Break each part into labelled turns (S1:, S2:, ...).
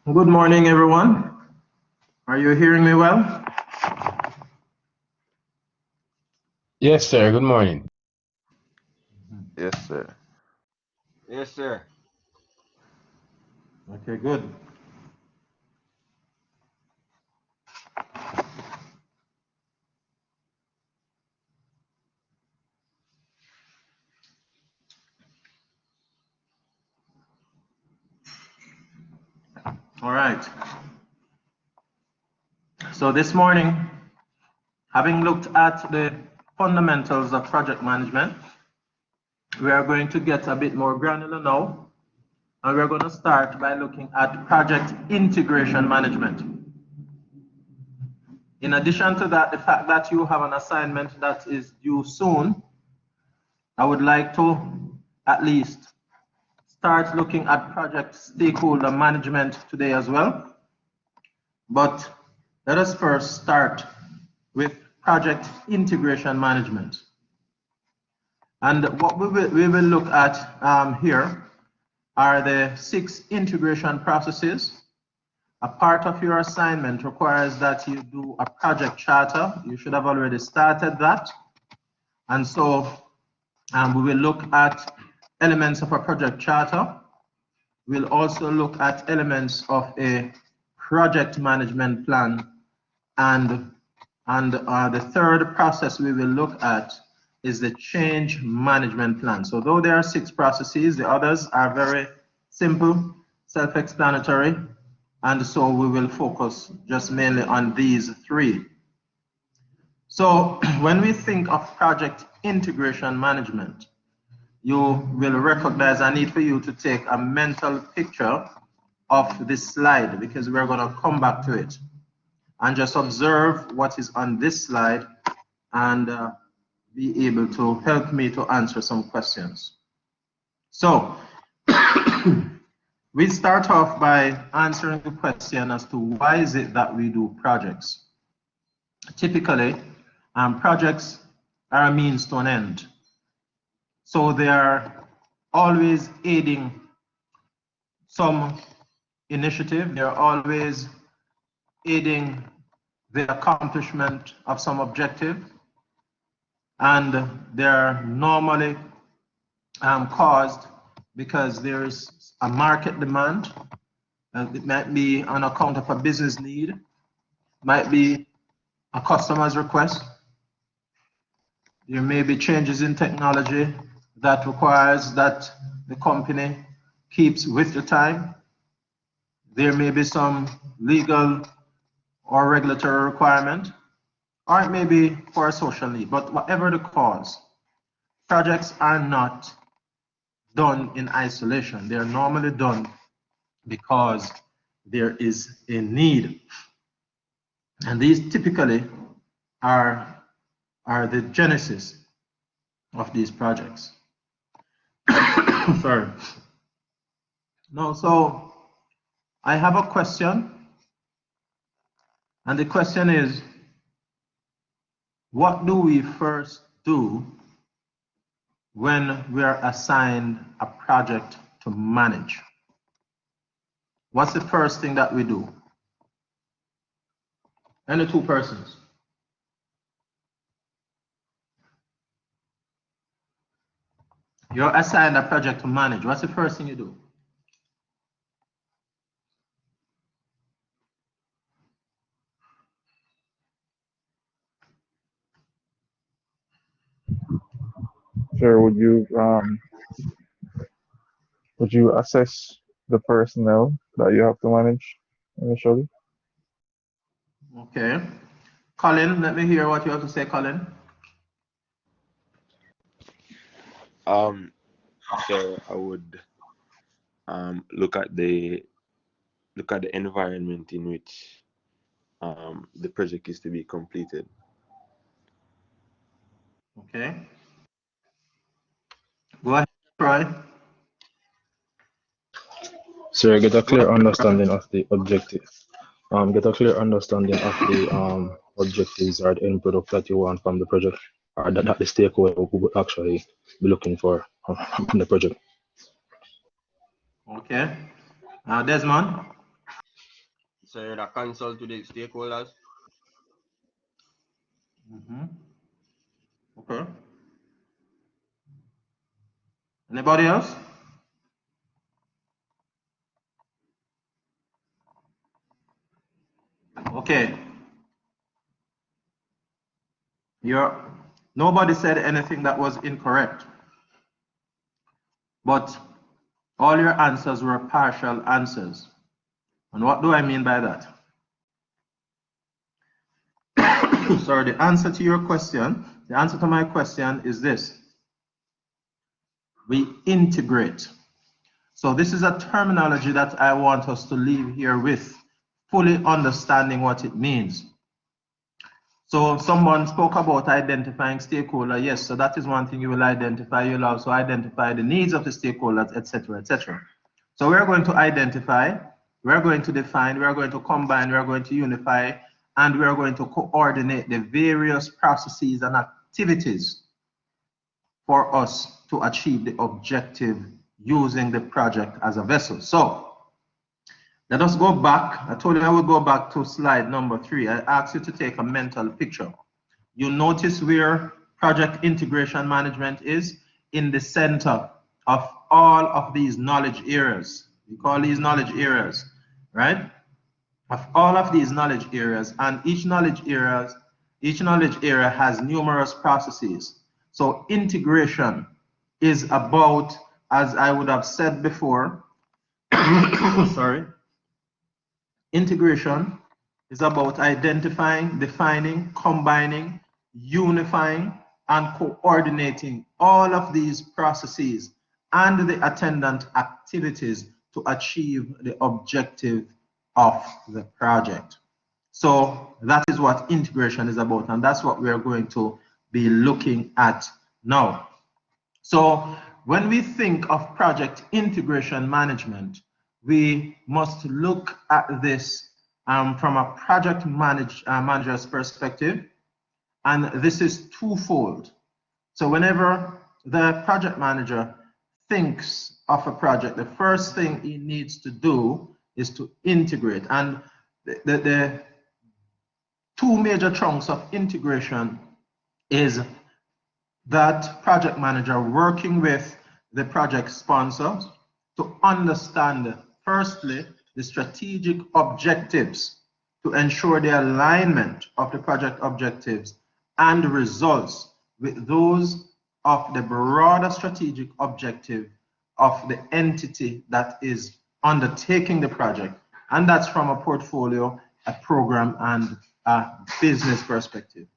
S1: Good morning, everyone. Are you hearing me well?
S2: Yes, sir. Good morning.
S3: Yes, sir.
S4: Yes, sir.
S1: Okay, good. All right. So this morning, having looked at the fundamentals of project management, we are going to get a bit more granular now, and we're going to start by looking at project integration management. In addition to that, the fact that you have an assignment that is due soon, I would like to at least start looking at project stakeholder management today as well. But let us first start with project integration management. And what we will look at here are the 6 integration processes. A part of your assignment requires that you do a project charter. You should have already started that. And so we will look at elements of a project charter. We'll also look at elements of a project management plan. And the third process we will look at is the change management plan. So though there are 6 processes, the others are very simple, self-explanatory, and so we will focus just mainly on these 3. So when we think of project integration management, you will recognize a need for you to take a mental picture of this slide, because we're going to come back to it, and just observe what is on this slide and be able to help me to answer some questions. So we start off by answering the question as to why is it that we do projects. Typically, projects are a means to an end. So they are always aiding some initiative. They're always aiding the accomplishment of some objective. And they're normally caused because there's a market demand. It might be on account of a business need, might be a customer's request. There may be changes in technology that requires that the company keeps with the time. There may be some legal or regulatory requirement, or it may be for a social need. But whatever the cause, projects are not done in isolation. They are normally done because there is a need. And these typically are the genesis of these projects. Sorry. No, so I have a question, and the question is, what do we first do when we are assigned a project to manage? What's the first thing that we do? Any 2 persons? You're assigned a project to manage. What's the first thing you do?
S3: Sir, would you assess the personnel that you have to manage initially?
S1: Okay. Colin, let me hear what you have to say, Colin.
S5: So I would look at the environment in which the project is to be completed.
S1: Okay. Go ahead, Troy.
S2: Sir, get a
S1: Go ahead.
S2: clear understanding of the objective. Get a clear understanding of the objectives or the end product that you want from the project, or that the stakeholder would actually be looking for from the project.
S1: Okay. Desmond.
S4: So you're the consult to the stakeholders.
S1: Okay. Anybody else? Okay. Nobody said anything that was incorrect, but all your answers were partial answers. And what do I mean by that? Sorry, the answer to your question, the answer to my question is this. We integrate. So this is a terminology that I want us to leave here with, fully understanding what it means. So someone spoke about identifying stakeholder. Yes, so that is one thing you will identify. You'll also identify the needs of the stakeholders, etc., etc. So we're going to identify, we're going to define, we're going to combine, we're going to unify, and we're going to coordinate the various processes and activities for us to achieve the objective using the project as a vessel. So let us go back. I told you I would go back to slide number 3. I asked you to take a mental picture. You notice where project integration management is in the center of all of these knowledge areas. We call these knowledge areas, right? Of all of these knowledge areas, and each knowledge area has numerous processes. So integration is about, as I would have said before, sorry, integration is about identifying, defining, combining, unifying, and coordinating all of these processes and the attendant activities to achieve the objective of the project. So that is what integration is about, and that's what we are going to be looking at now. So when we think of project integration management, we must look at this from a project manager's perspective, and this is twofold. So whenever the project manager thinks of a project, the first thing he needs to do is to integrate. And the two major chunks of integration is that project manager working with the project sponsor to understand, firstly, the strategic objectives to ensure the alignment of the project objectives and results with those of the broader strategic objective of the entity that is undertaking the project. And that's from a portfolio, a program, and a business perspective.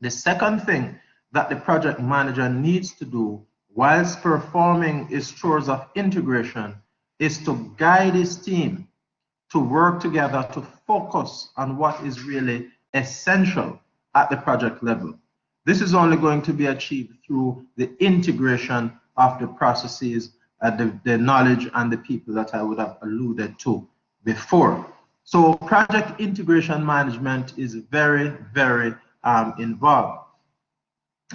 S1: The second thing that the project manager needs to do whilst performing his chores of integration is to guide his team to work together to focus on what is really essential at the project level. This is only going to be achieved through the integration of the processes, the knowledge, and the people that I would have alluded to before. So project integration management is very, very involved.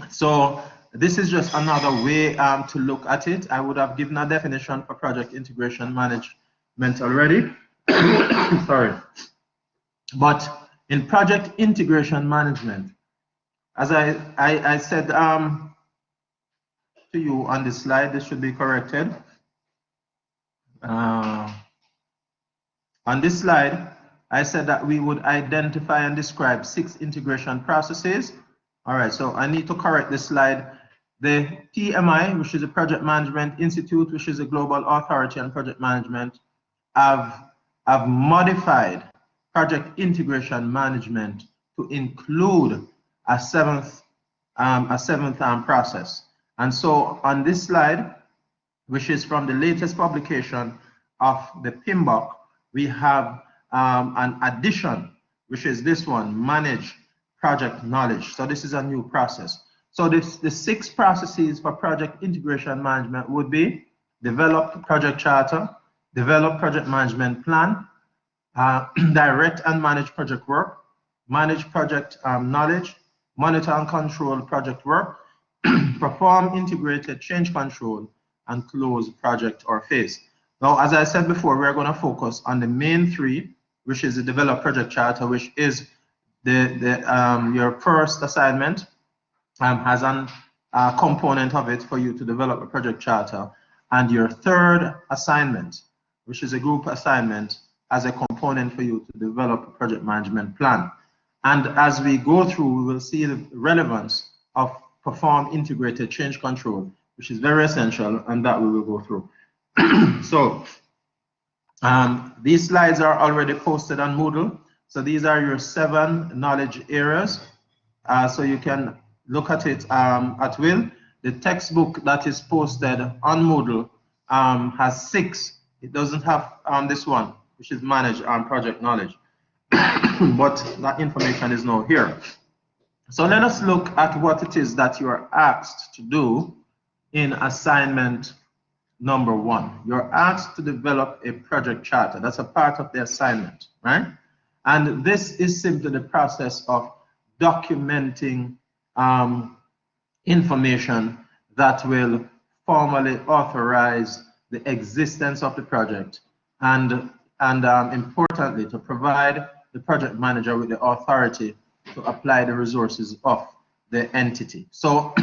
S1: So this is just another way to look at it. I would have given a definition for project integration management already. Sorry. But in project integration management, as I said to you on this slide, this should be corrected. On this slide, I said that we would identify and describe 6 integration processes. All right, so I need to correct this slide. The PMI, which is the Project Management Institute, which is a global authority on project management, have modified project integration management to include a seventh process. And so on this slide, which is from the latest publication of the PMBOK, we have an addition, which is this one, manage project knowledge. So this is a new process. So the 6 processes for project integration management would be develop project charter, develop project management plan, direct and manage project work, manage project knowledge, monitor and control project work, perform integrated change control, and close project or phase. Now, as I said before, we're going to focus on the main 3, which is the develop project charter, which is your first assignment, has a component of it for you to develop a project charter, and your third assignment, which is a group assignment, as a component for you to develop a project management plan. And as we go through, we will see the relevance of perform integrated change control, which is very essential, and that we will go through. So these slides are already posted on Moodle. So these are your 7 knowledge areas. So you can look at it at will. The textbook that is posted on Moodle has 6. It doesn't have this one, which is manage project knowledge. But that information is now here. So let us look at what it is that you are asked to do in assignment number 1. You're asked to develop a project charter. That's a part of the assignment, right? And this is simply the process of documenting information that will formally authorize the existence of the project and importantly, to provide the project manager with the authority to apply the resources of the entity. So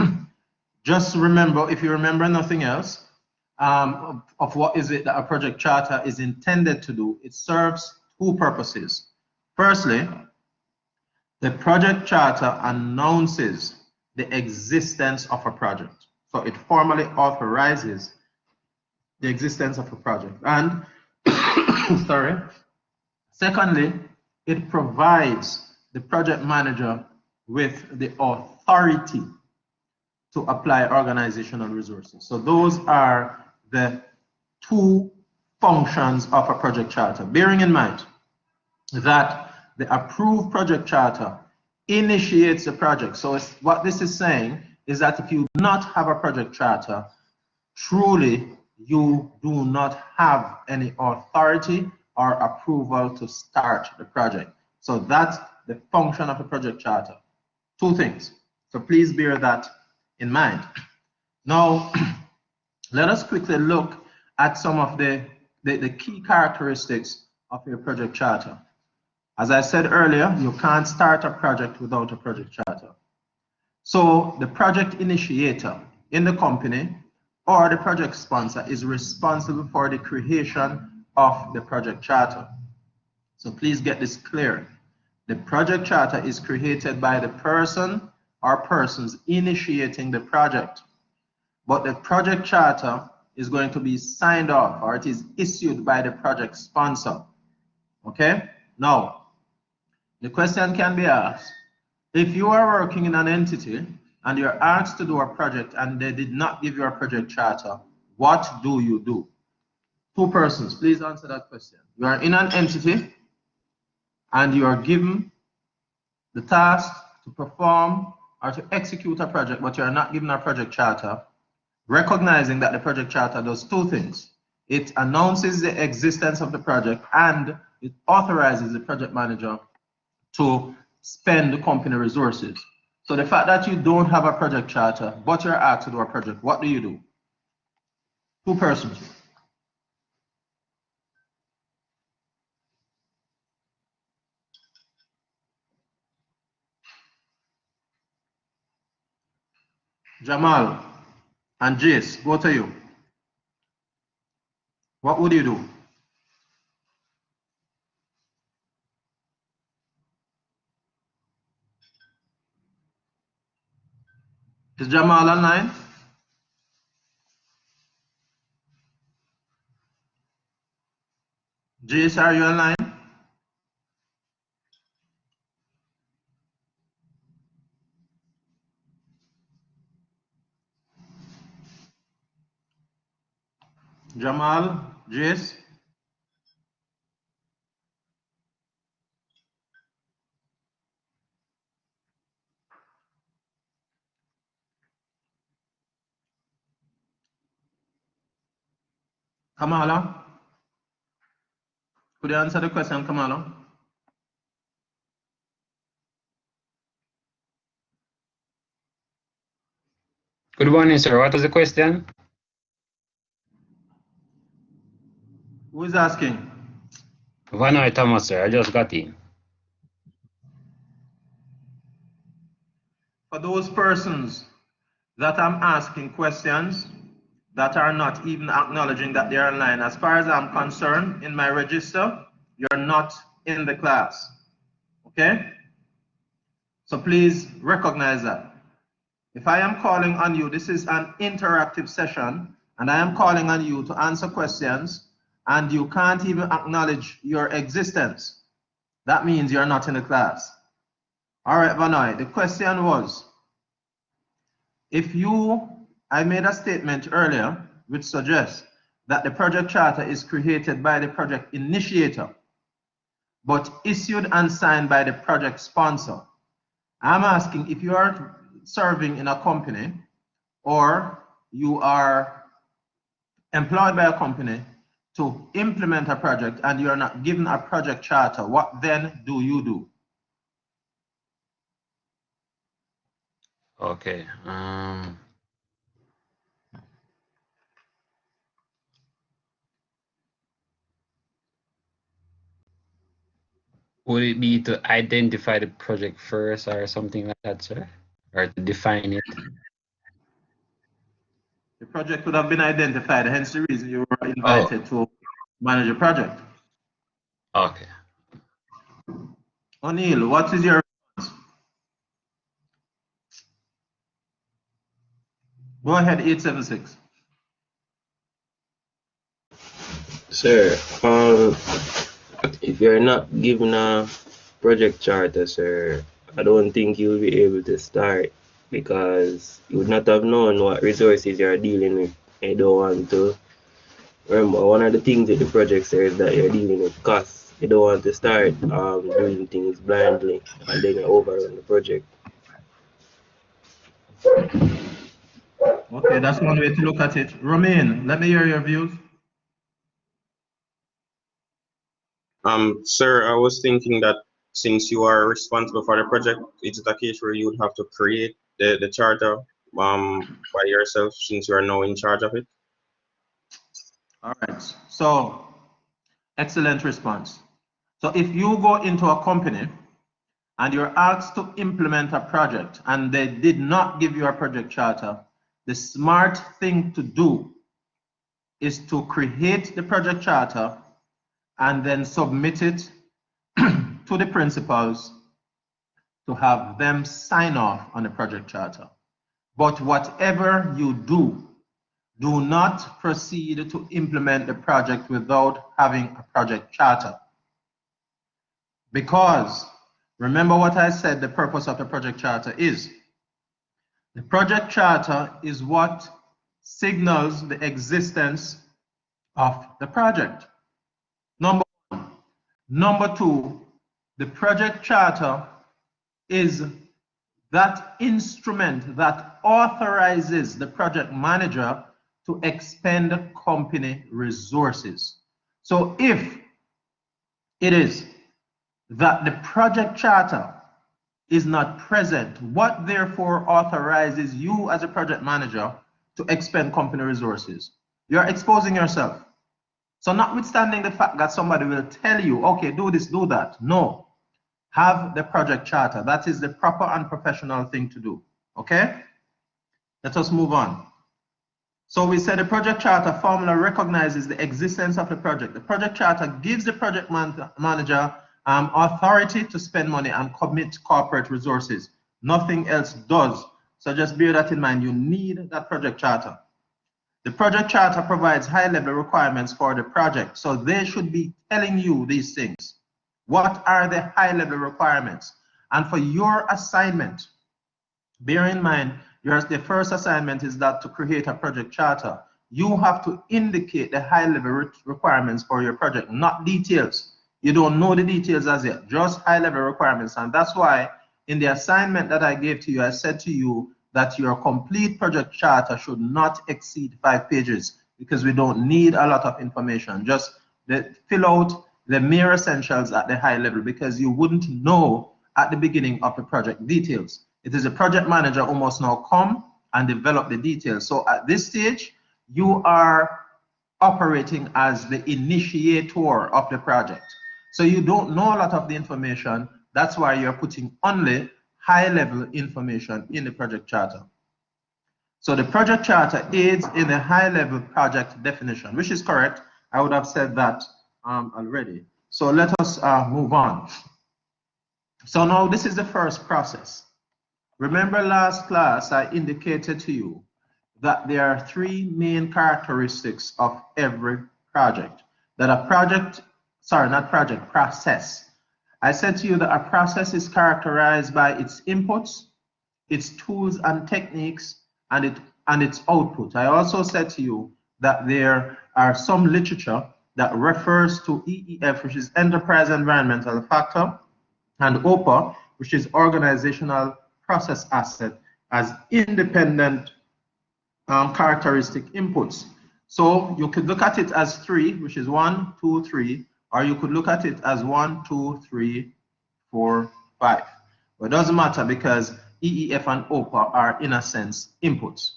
S1: just remember, if you remember nothing else, of what is it that a project charter is intended to do, it serves 2 purposes. Firstly, the project charter announces the existence of a project. So it formally authorizes the existence of a project. And sorry. Secondly, it provides the project manager with the authority to apply organizational resources. So those are the 2 functions of a project charter, bearing in mind that the approved project charter initiates the project. So what this is saying is that if you do not have a project charter, truly you do not have any authority or approval to start the project. So that's the function of a project charter. 2 things. So please bear that in mind. Now, let us quickly look at some of the key characteristics of your project charter. As I said earlier, you can't start a project without a project charter. So the project initiator in the company or the project sponsor is responsible for the creation of the project charter. So please get this clear. The project charter is created by the person or persons initiating the project, but the project charter is going to be signed off, or it is issued by the project sponsor. Okay? Now, the question can be asked, if you are working in an entity and you're asked to do a project and they did not give you a project charter, what do you do? 2 persons, please answer that question. You are in an entity and you are given the task to perform or to execute a project, but you are not given a project charter, recognizing that the project charter does 2 things. It announces the existence of the project and it authorizes the project manager to spend the company resources. So the fact that you don't have a project charter, but you're asked to do a project, what do you do? 2 persons. Jamal and Jace, both of you. What would you do? Is Jamal online? Jace, are you online? Jamal, Jace? Kamala? Could you answer the question, Kamala?
S6: Good morning, sir. What was the question?
S1: Who is asking?
S6: Vanoy Thomas, sir. I just got in.
S1: For those persons that I'm asking questions that are not even acknowledging that they're online, as far as I'm concerned, in my register, you're not in the class. Okay? So please recognize that. If I am calling on you, this is an interactive session, and I am calling on you to answer questions, and you can't even acknowledge your existence. That means you're not in the class. All right, Vanoy, the question was, I made a statement earlier which suggests that the project charter is created by the project initiator, but issued and signed by the project sponsor. I'm asking if you are serving in a company or you are employed by a company to implement a project and you are not given a project charter, what then do you do?
S6: Okay. Would it be to identify the project first or something like that, sir? Or to define it?
S1: The project would have been identified, hence the reason you were invited to manage a project.
S6: Okay.
S1: O'Neill, what is your response? Go ahead, 876.
S7: Sir, if you're not given a project charter, sir, I don't think you'll be able to start because you would not have known what resources you're dealing with. I don't want to. Remember, one of the things with the project, sir, is that you're dealing with costs. You don't want to start doing things blindly and then you overrun the project.
S1: Okay, that's one way to look at it. Romain, let me hear your views.
S4: Sir, I was thinking that since you are responsible for the project, it's a case where you would have to create the charter by yourself since you are now in charge of it.
S1: All right, so excellent response. So if you go into a company and you're asked to implement a project and they did not give you a project charter, the smart thing to do is to create the project charter and then submit it to the principals to have them sign off on the project charter. But whatever you do, do not proceed to implement the project without having a project charter. Because remember what I said the purpose of the project charter is. The project charter is what signals the existence of the project. Number one. Number two, the project charter is that instrument that authorizes the project manager to expend company resources. So if it is that the project charter is not present, what therefore authorizes you as a project manager to expend company resources? You're exposing yourself. So notwithstanding the fact that somebody will tell you, okay, do this, do that. No, have the project charter. That is the proper and professional thing to do. Okay? Let us move on. So we said the project charter formula recognizes the existence of the project. The project charter gives the project manager authority to spend money and commit corporate resources. Nothing else does. So just bear that in mind. You need that project charter. The project charter provides high-level requirements for the project. So they should be telling you these things. What are the high-level requirements? And for your assignment, bear in mind, the first assignment is that to create a project charter. You have to indicate the high-level requirements for your project, not details. You don't know the details as yet, just high-level requirements. And that's why in the assignment that I gave to you, I said to you that your complete project charter should not exceed 5 pages because we don't need a lot of information. Just fill out the mere essentials at the high level because you wouldn't know at the beginning of the project details. It is a project manager who must now come and develop the details. So at this stage, you are operating as the initiator of the project. So you don't know a lot of the information. That's why you're putting only high-level information in the project charter. So the project charter aids in the high-level project definition, which is correct. I would have said that already. So let us move on. So now this is the first process. Remember last class I indicated to you that there are three main characteristics of every project. That a project, sorry, not project, process. I said to you that a process is characterized by its inputs, its tools and techniques, and its output. I also said to you that there are some literature that refers to EEF, which is Enterprise Environmental Factor, and OPA, which is Organizational Process Asset, as independent characteristic inputs. So you could look at it as three, which is 1, 2, 3, or you could look at it as 1, 2, 3, 4, 5. But it doesn't matter because EEF and OPA are, in a sense, inputs.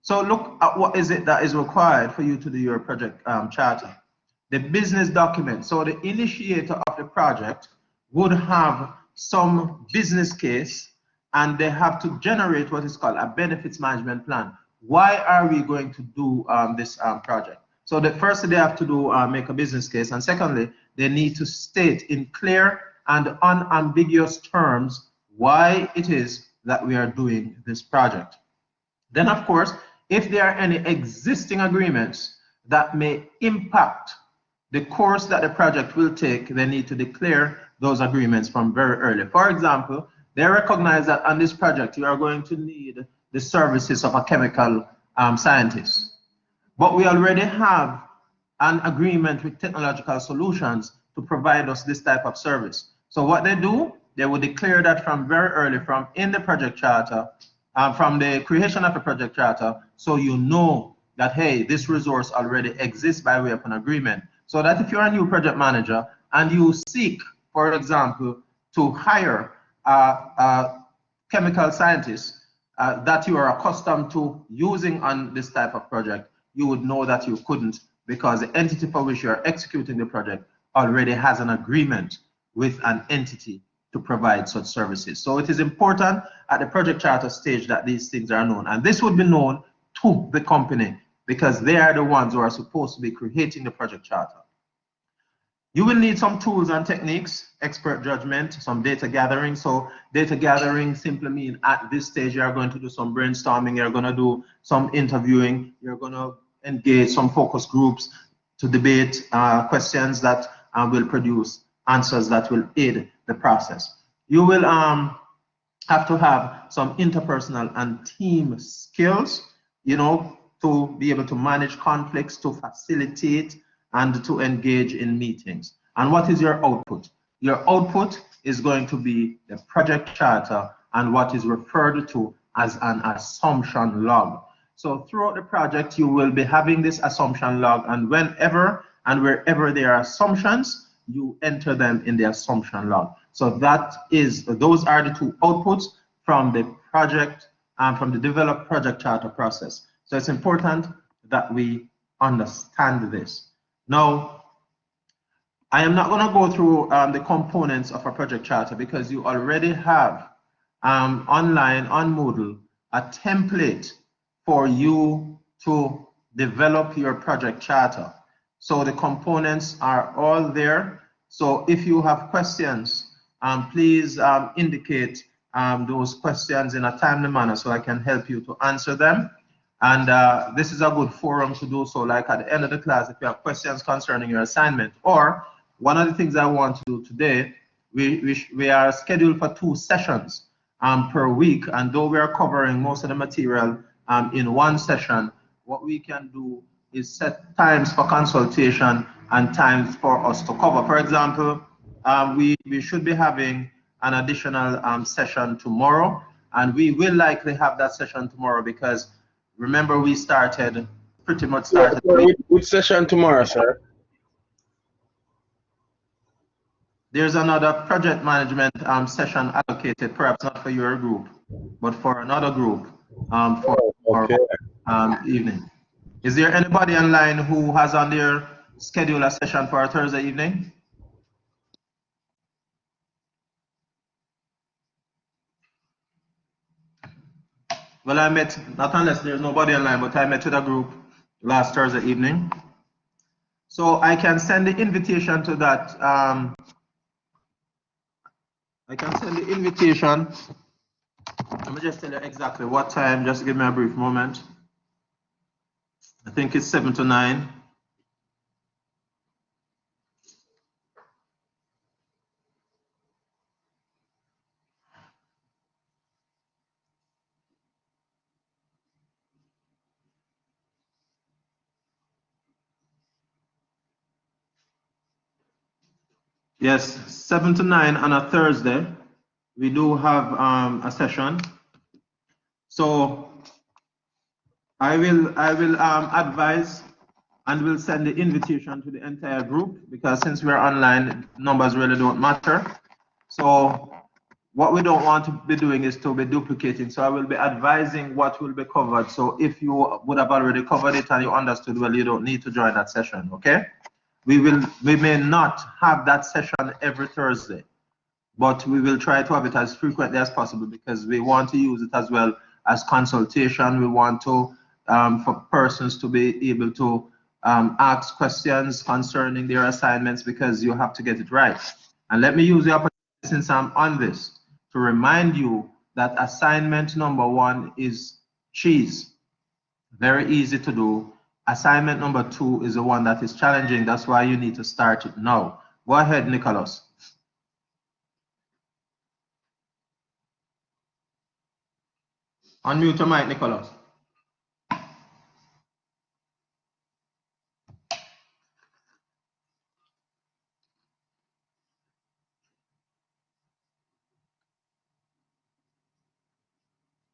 S1: So look at what is it that is required for you to do your project charter. The business document. So the initiator of the project would have some business case, and they have to generate what is called a benefits management plan. Why are we going to do this project? So the first they have to do make a business case, and secondly, they need to state in clear and unambiguous terms why it is that we are doing this project. Then, of course, if there are any existing agreements that may impact the course that the project will take, they need to declare those agreements from very early. For example, they recognize that on this project, you are going to need the services of a chemical scientist. But we already have an agreement with Technological Solutions to provide us this type of service. So what they do, they will declare that from very early, from in the project charter, from the creation of the project charter, so you know that, hey, this resource already exists by way of an agreement. So that if you're a new project manager and you seek, for example, to hire a chemical scientist that you are accustomed to using on this type of project, you would know that you couldn't, because the entity for which you are executing the project already has an agreement with an entity to provide such services. So it is important at the project charter stage that these things are known, and this would be known to the company because they are the ones who are supposed to be creating the project charter. You will need some tools and techniques, expert judgment, some data gathering. So data gathering simply means at this stage you are going to do some brainstorming, you're going to do some interviewing, you're going to engage some focus groups to debate questions that will produce answers that will aid the process. You will have to have some interpersonal and team skills, you know, to be able to manage conflicts, to facilitate, and to engage in meetings. And what is your output? Your output is going to be the project charter and what is referred to as an assumption log. So throughout the project, you will be having this assumption log, and whenever and wherever there are assumptions, you enter them in the assumption log. So those are the two outputs from the project and from the developed project charter process. So it's important that we understand this. Now, I am not going to go through the components of a project charter because you already have online on Moodle a template for you to develop your project charter. So the components are all there. So if you have questions, please indicate those questions in a timely manner so I can help you to answer them. And this is a good forum to do so, like at the end of the class, if you have questions concerning your assignment. Or one of the things I want to do today, we are scheduled for 2 sessions per week, and though we are covering most of the material in one session, what we can do is set times for consultation and times for us to cover. For example, we should be having an additional session tomorrow, and we will likely have that session tomorrow because remember we pretty much started.
S2: Which session tomorrow, sir?
S1: There's another project management session allocated, perhaps not for your group, but for another group for evening. Is there anybody online who has on their schedule a session for a Thursday evening? Well, I met, not unless there's nobody online, but I met with a group last Thursday evening. So I can send the invitation to that. I can send the invitation. Let me just tell you exactly what time. Just give me a brief moment. I think it's 7 to 9. Yes, 7 to 9 on a Thursday. We do have a session. So I will advise and will send the invitation to the entire group, because since we're online, numbers really don't matter. So what we don't want to be doing is to be duplicating. So I will be advising what will be covered. So if you would have already covered it and you understood well, you don't need to join that session, okay? We may not have that session every Thursday, but we will try to have it as frequently as possible, because we want to use it as well as consultation. We want to, for persons to be able to ask questions concerning their assignments, because you have to get it right. And let me use the opportunity, since I'm on this, to remind you that assignment number 1 is cheese. Very easy to do. Assignment number 2 is the one that is challenging. That's why you need to start it now. Go ahead, Nicholas. Unmute your mic, Nicholas.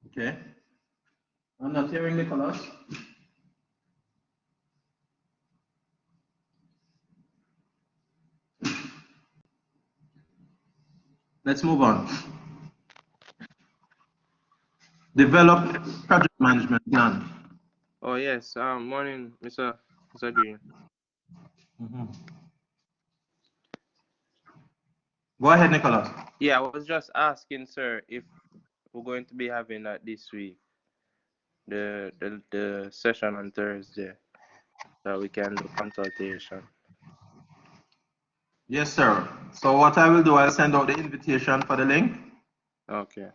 S1: Okay. I'm not hearing Nicholas. Let's move on. Develop project management plan.
S7: Oh yes. Morning, Mr. Green.
S1: Go ahead, Nicholas.
S7: Yeah, I was just asking, sir, if we're going to be having that this week, the session on Thursday, so we can do consultation.
S1: Yes, sir. So what I will do, I'll send out the invitation for the link.
S7: Okay.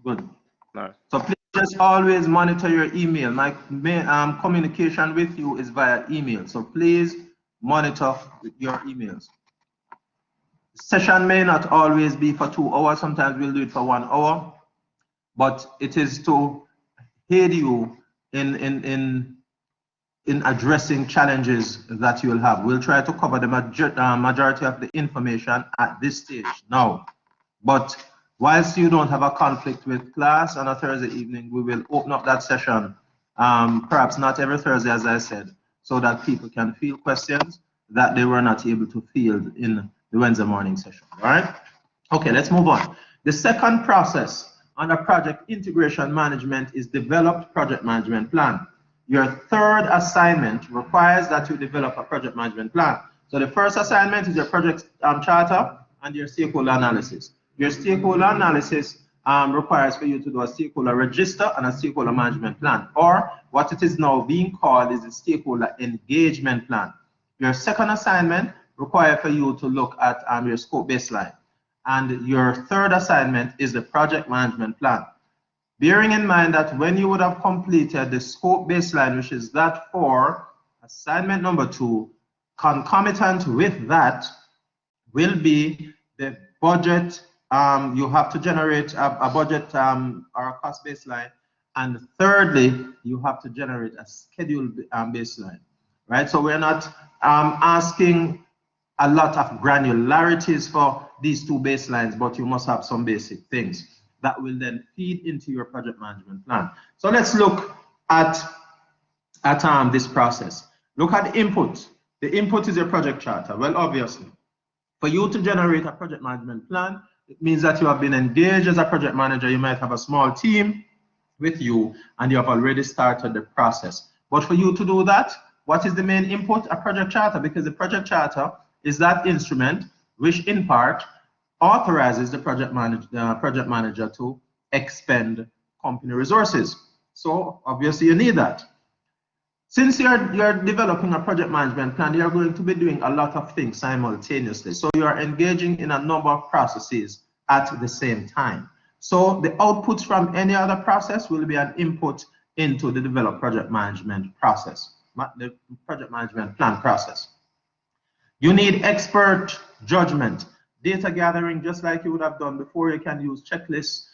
S1: Good.
S7: No.
S1: So please just always monitor your email. My communication with you is via email. So please monitor your emails. Session may not always be for 2 hours. Sometimes we'll do it for 1 hour, but it is to aid you in addressing challenges that you'll have. We'll try to cover the majority of the information at this stage now. But whilst you don't have a conflict with class on a Thursday evening, we will open up that session, perhaps not every Thursday, as I said, so that people can field questions that they were not able to field in the Wednesday morning session. All right? Okay, let's move on. The second process under project integration management is developed project management plan. Your third assignment requires that you develop a project management plan. So the first assignment is your project charter and your stakeholder analysis. Your stakeholder analysis requires for you to do a stakeholder register and a stakeholder management plan, or what it is now being called is a stakeholder engagement plan. Your second assignment requires for you to look at your scope baseline. And your third assignment is the project management plan. Bearing in mind that when you would have completed the scope baseline, which is that for assignment number 2, concomitant with that will be the budget. You have to generate a budget or a cost baseline. And thirdly, you have to generate a schedule baseline, right? So we're not asking a lot of granularities for these 2 baselines, but you must have some basic things that will then feed into your project management plan. So let's look at this process. Look at the input. The input is your project charter. Well, obviously, for you to generate a project management plan, it means that you have been engaged as a project manager. You might have a small team with you and you have already started the process. But for you to do that, what is the main input? A project charter, because the project charter is that instrument which in part authorizes the project manager to expend company resources. So obviously you need that. Since you're developing a project management plan, you're going to be doing a lot of things simultaneously. So you are engaging in a number of processes at the same time. So the outputs from any other process will be an input into the developed project management process, the project management plan process. You need expert judgment, data gathering, just like you would have done before. You can use checklists,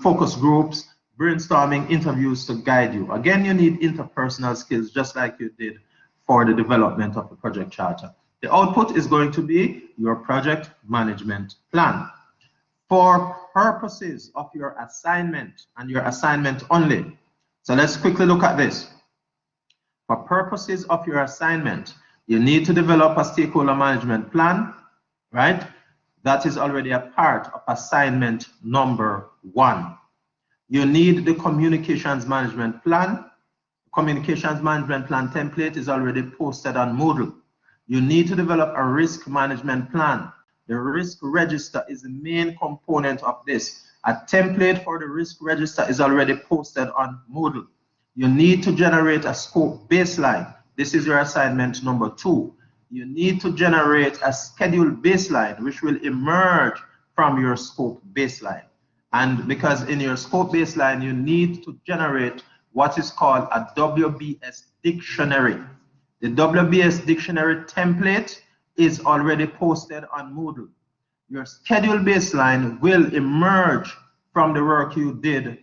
S1: focus groups, brainstorming, interviews to guide you. Again, you need interpersonal skills, just like you did for the development of the project charter. The output is going to be your project management plan. For purposes of your assignment and your assignment only, so let's quickly look at this. For purposes of your assignment, you need to develop a stakeholder management plan, right? That is already a part of assignment number 1. You need the communications management plan. Communications management plan template is already posted on Moodle. You need to develop a risk management plan. The risk register is the main component of this. A template for the risk register is already posted on Moodle. You need to generate a scope baseline. This is your assignment number 2. You need to generate a schedule baseline, which will emerge from your scope baseline. And because in your scope baseline, you need to generate what is called a WBS dictionary. The WBS dictionary template is already posted on Moodle. Your schedule baseline will emerge from the work you did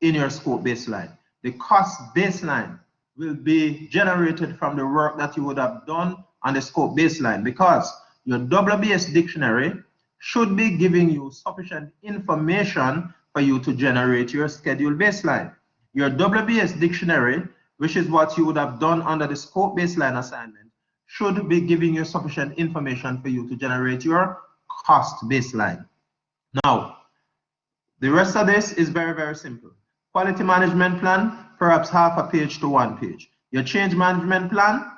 S1: in your scope baseline. The cost baseline will be generated from the work that you would have done on the scope baseline, because your WBS dictionary should be giving you sufficient information for you to generate your schedule baseline. Your WBS dictionary, which is what you would have done under the scope baseline assignment, should be giving you sufficient information for you to generate your cost baseline. Now, the rest of this is very, very simple. Quality management plan, perhaps half a page to 1 page. Your change management plan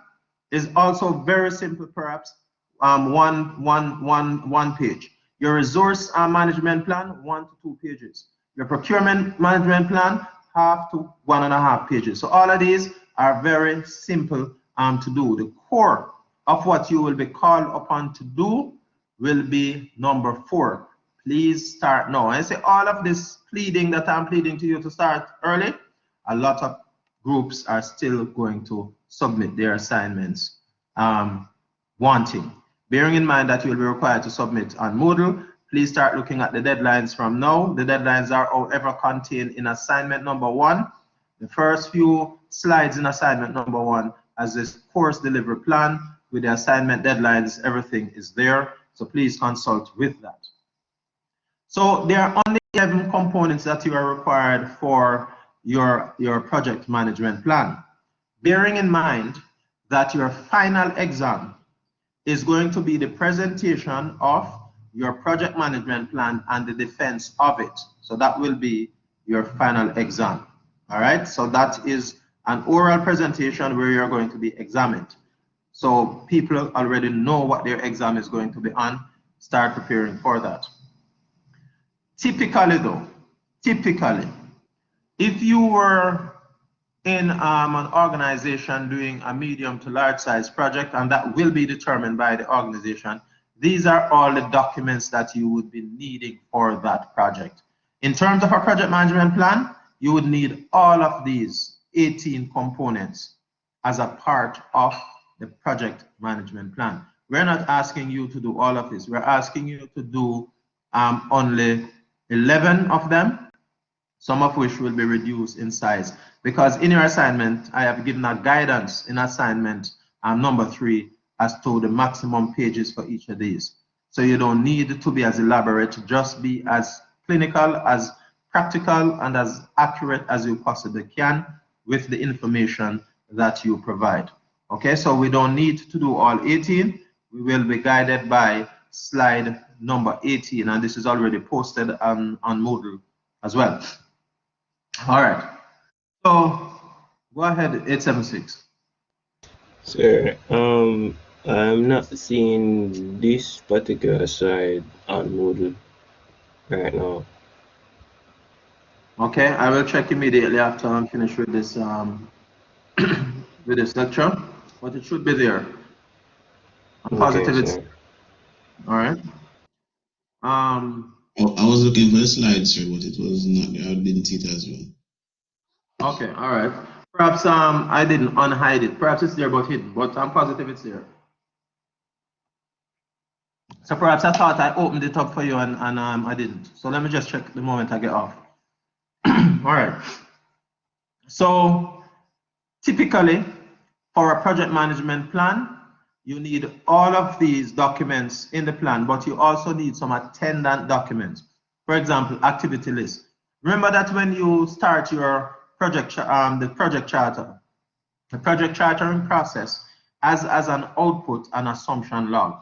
S1: is also very simple, perhaps one page. Your resource management plan, 1 to 2 pages. Your procurement management plan, half to 1.5 pages. So all of these are very simple to do. The core of what you will be called upon to do will be number 4. Please start now. I say all of this pleading that I'm pleading to you to start early, a lot of groups are still going to submit their assignments wanting. Bearing in mind that you will be required to submit on Moodle, please start looking at the deadlines from now. The deadlines are however contained in assignment number 1. The first few slides in assignment number 1 as this course delivery plan with the assignment deadlines, everything is there. So please consult with that. So there are only 11 components that you are required for your project management plan. Bearing in mind that your final exam is going to be the presentation of your project management plan and the defense of it. So that will be your final exam. All right, so that is an oral presentation where you're going to be examined. So people already know what their exam is going to be on. Start preparing for that. Typically though, if you were in an organization doing a medium to large size project, and that will be determined by the organization, these are all the documents that you would be needing for that project. In terms of a project management plan, you would need all of these 18 components as a part of the project management plan. We're not asking you to do all of this. We're asking you to do only 11 of them, some of which will be reduced in size. Because in your assignment, I have given a guidance in assignment number 3 as to the maximum pages for each of these. So you don't need to be as elaborate, just be as clinical, as practical, and as accurate as you possibly can with the information that you provide. Okay, so we don't need to do all 18. We will be guided by slide number 18, and this is already posted on Moodle as well. All right, so go ahead, 876.
S7: Sir, I'm not seeing this particular slide on Moodle right now.
S1: Okay, I will check immediately after I'm finished with this with this lecture, but it should be there. I'm
S7: Okay,
S1: positive it's
S7: sir.
S1: all right.
S8: I was looking for the slide, sir, but it was not there. I didn't see it as well.
S1: Okay, all right. Perhaps I didn't unhide it. Perhaps it's there but hidden, but I'm positive it's there. So perhaps I thought I opened it up for you and I didn't. So let me just check the moment I get off. All right. So typically for a project management plan, you need all of these documents in the plan, but you also need some attendant documents. For example, activity list. Remember that when you start your project, the project chartering process as an output and assumption log,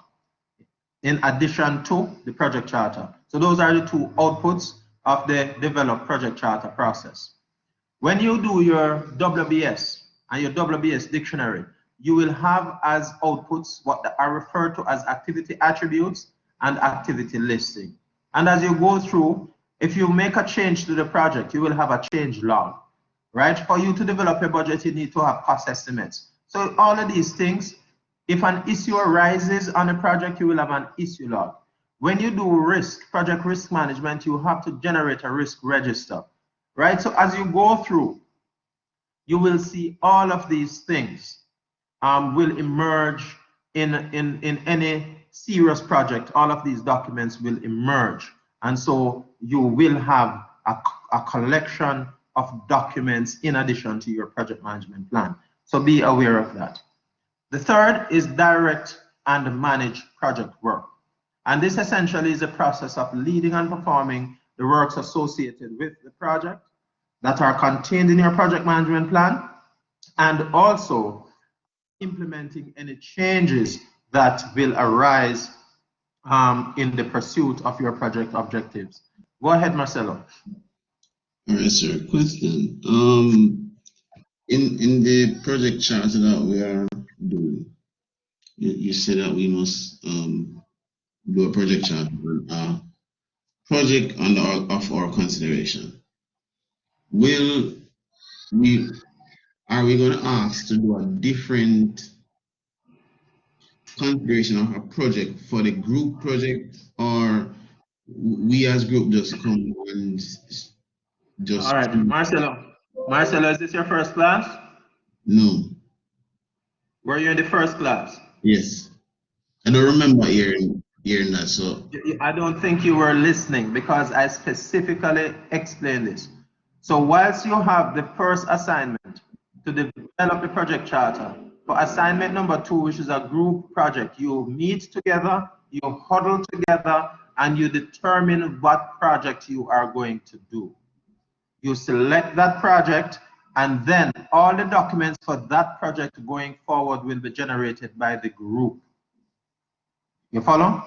S1: in addition to the project charter. So those are the two outputs of the developed project charter process. When you do your WBS and your WBS dictionary, you will have as outputs what are referred to as activity attributes and activity listing. And as you go through, if you make a change to the project, you will have a change log, right? For you to develop a budget, you need to have cost estimates. So all of these things, if an issue arises on a project, you will have an issue log. When you do project risk management, you have to generate a risk register, right? So as you go through, you will see all of these things will emerge in any serious project. All of these documents will emerge. And so you will have a collection of documents in addition to your project management plan. So be aware of that. The third is direct and manage project work. And this essentially is a process of leading and performing the works associated with the project that are contained in your project management plan, and also implementing any changes that will arise in the pursuit of your project objectives. Go ahead, Marcelo.
S8: All right, sir. Question. In the project charter that we are doing, you said that we must do a project charter on project of our consideration. Are we going to ask to do a different configuration of a project for the group project, or we as group just come and just?
S1: All right, Marcelo. Marcelo, is this your first class?
S8: No.
S1: Were you in the first class?
S8: Yes. I don't remember hearing that. So
S1: I don't think you were listening because I specifically explained this. So whilst you have the first assignment to develop the project charter, for assignment number 2, which is a group project, you meet together, you huddle together, and you determine what project you are going to do. You select that project, and then all the documents for that project going forward will be generated by the group. You follow?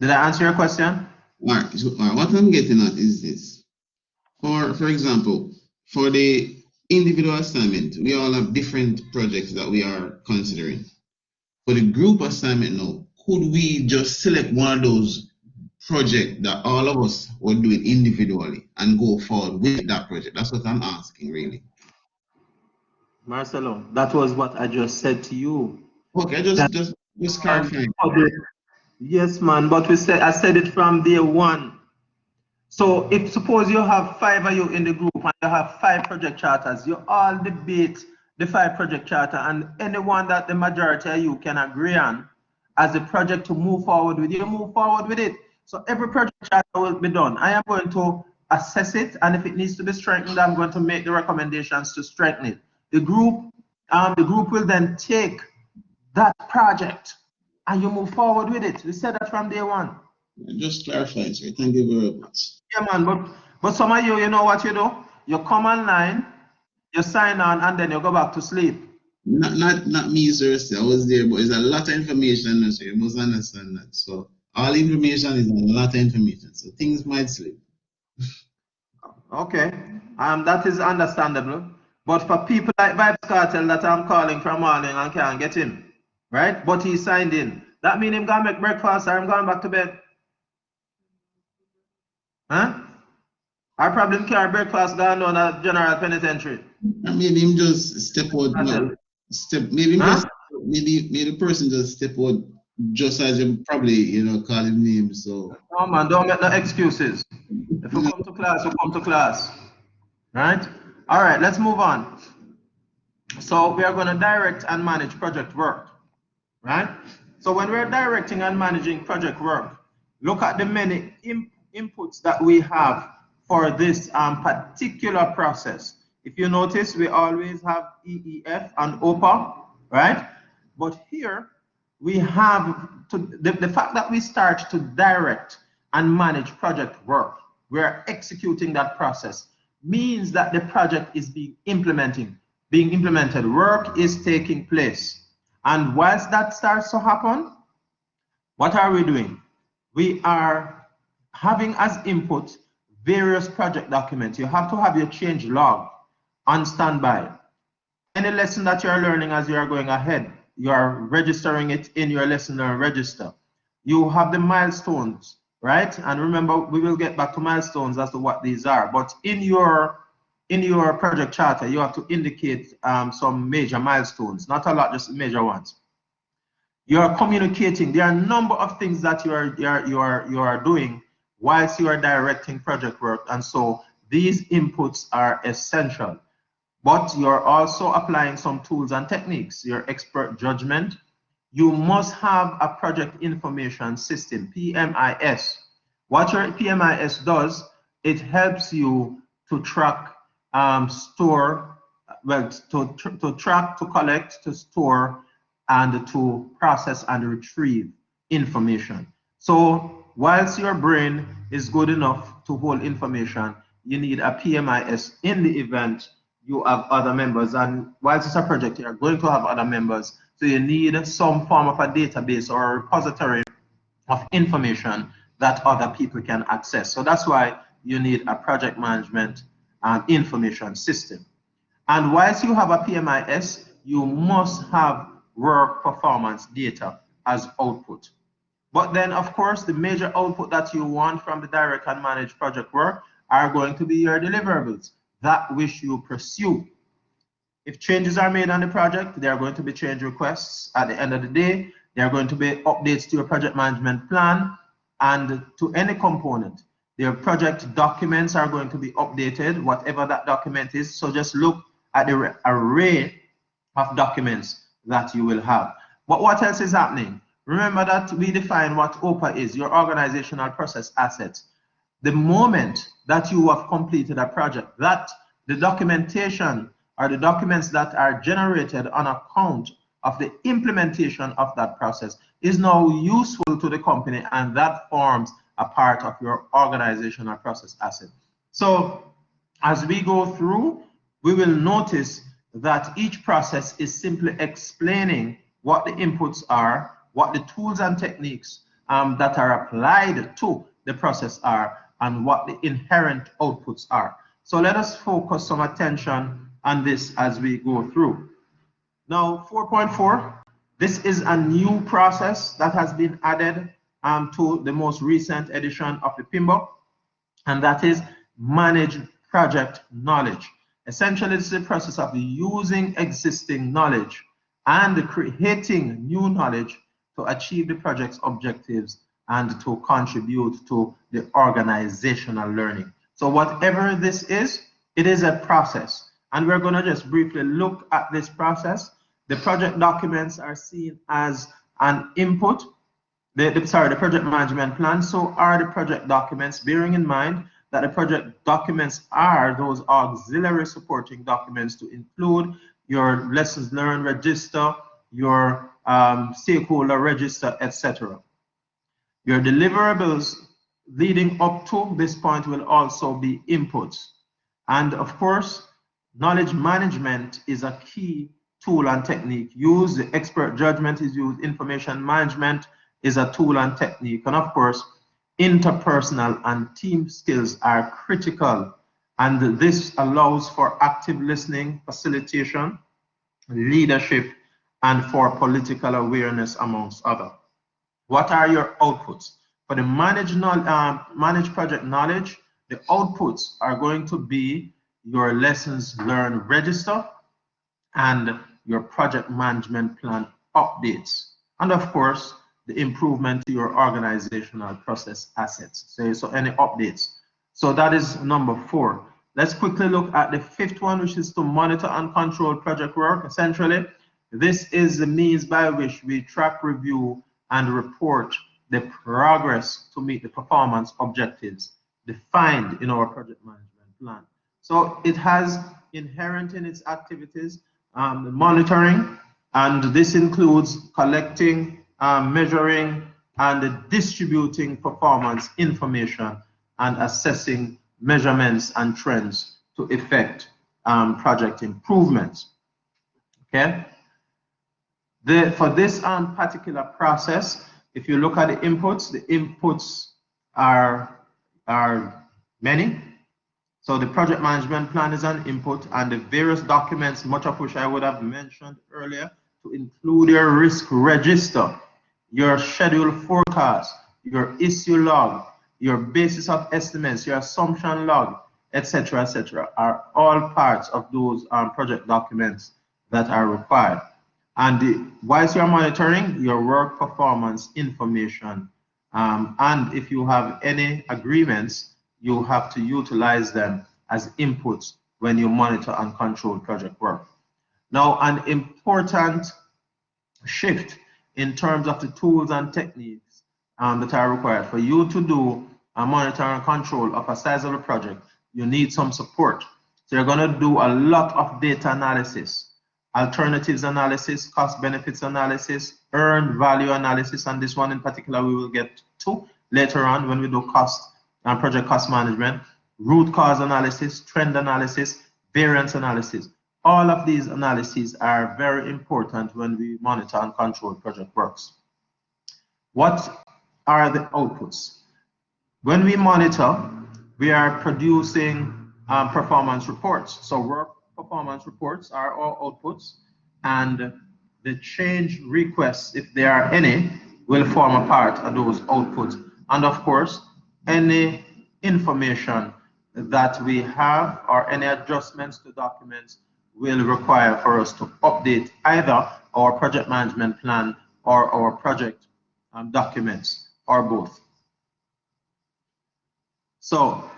S1: Did I answer your question?
S8: all right. So what I'm getting at is this. For example, for the individual assignment, we all have different projects that we are considering. For the group assignment now, could we just select one of those projects that all of us will do it individually and go forward with that project? That's what I'm asking, really.
S1: Marcelo, that was what I just said to you.
S8: Okay, just clarifying.
S1: Yes, man, but I said it from day one. So if suppose you have 5 of you in the group and you have 5 project charters, you all debate the 5 project charter, and anyone that the majority of you can agree on as a project to move forward with, you move forward with it. So every project charter will be done. I am going to assess it, and if it needs to be strengthened, I'm going to make the recommendations to strengthen it. The group will then take that project and you move forward with it. We said that from day one.
S8: Just clarifying, sir. Thank you very much.
S1: Yeah, man, but some of you know what you do? You come online, you sign on, and then you go back to sleep.
S8: Not me, sir. I was there, but it's a lot of information, sir. You must understand that. So all information is a lot of information. So things might slip.
S1: Okay, that is understandable. But for people like Vibes Cartel that I'm calling from morning and can't get in, right? But he signed in. That means him gonna make breakfast or I'm going back to bed. Huh? I probably carry breakfast down on a general penitentiary.
S8: And maybe him just step out.
S1: That's
S8: No,
S1: it.
S8: step. Maybe him
S1: Huh?
S8: just. Maybe the person just step out. Just as you probably call him names. So.
S1: No man, don't make no excuses. If you come to class, you come to class. Right? All right, let's move on. So we are going to direct and manage project work. Right? So when we're directing and managing project work, look at the many inputs that we have for this particular process. If you notice, we always have EEF and OPA, right? But here we have the fact that we start to direct and manage project work, we're executing that process, means that the project is being implemented, work is taking place. And whilst that starts to happen, what are we doing? We are having as input various project documents. You have to have your change log on standby. Any lesson that you're learning as you are going ahead, you are registering it in your lesson learn register. You have the milestones, right? And remember, we will get back to milestones as to what these are. But in your project charter, you have to indicate some major milestones, not a lot, just major ones. You are communicating. There are a number of things that you are doing whilst you are directing project work, and so these inputs are essential. But you're also applying some tools and techniques, your expert judgment. You must have a project information system, PMIS. What your PMIS does, it helps you to track, store, well, to track, to collect, to store, and to process and retrieve information. So whilst your brain is good enough to hold information, you need a PMIS in the event you have other members. And whilst it's a project, you're going to have other members. So you need some form of a database or a repository of information that other people can access. So that's why you need a project management information system. And whilst you have a PMIS, you must have work performance data as output. But then, of course, the major output that you want from the direct and managed project work are going to be your deliverables, that which you pursue. If changes are made on the project, there are going to be change requests. At the end of the day, there are going to be updates to your project management plan and to any component. Their project documents are going to be updated, whatever that document is. So just look at the array of documents that you will have. But what else is happening? Remember that we define what OPA is, your organizational process assets. The moment that you have completed a project, that the documentation or the documents that are generated on account of the implementation of that process is now useful to the company, and that forms a part of your organizational process asset. So as we go through, we will notice that each process is simply explaining what the inputs are, what the tools and techniques that are applied to the process are, and what the inherent outputs are. So let us focus some attention on this as we go through. Now, 4.4, this is a new process that has been added to the most recent edition of the PMBOK, and that is manage project knowledge. Essentially, it's the process of using existing knowledge and creating new knowledge to achieve the project's objectives and to contribute to the organizational learning. So whatever this is, it is a process. And we're going to just briefly look at this process. The project documents are seen as an input. The project management plan. So are the project documents, bearing in mind that the project documents are those auxiliary supporting documents to include your lessons learned register, your stakeholder register, etc. Your deliverables leading up to this point will also be inputs. And of course, knowledge management is a key tool and technique used. The expert judgment is used. Information management is a tool and technique. And of course, interpersonal and team skills are critical. And this allows for active listening, facilitation, leadership, and for political awareness, amongst others. What are your outputs? For the managed project knowledge, The outputs are going to be your lessons learned register and your project management plan updates. And of course, the improvement to your organizational process assets. So any updates. So that is number 4. Let's quickly look at the 5th one, which is to monitor and control project work. Essentially, this is the means by which we track, review, and report the progress to meet the performance objectives defined in our project management plan. So it has inherent in its activities monitoring, and this includes collecting, measuring, and distributing performance information and assessing measurements and trends to effect project improvements. Okay. For this particular process, if you look at the inputs are many. So the project management plan is an input, and the various documents, much of which I would have mentioned earlier, to include your risk register, your schedule forecast, your issue log, your basis of estimates, your assumption log, etc., are all parts of those project documents that are required. And whilst you're monitoring your work performance information, and if you have any agreements, you have to utilize them as inputs when you monitor and control project work. Now, an important shift in terms of the tools and techniques that are required for you to do a monitor and control of a sizable project, you need some support. So you're going to do a lot of data analysis, alternatives analysis, cost benefits analysis, earned value analysis, and this one in particular we will get to later on when we do cost and project cost management, root cause analysis, trend analysis, variance analysis. All of these analyses are very important when we monitor and control project works. What are the outputs? When we monitor, we are producing performance reports. So work performance reports are our outputs, and the change requests, if there are any, will form a part of those outputs. And of course, any information that we have or any adjustments to documents will require for us to update either our project management plan or our project documents, or both. So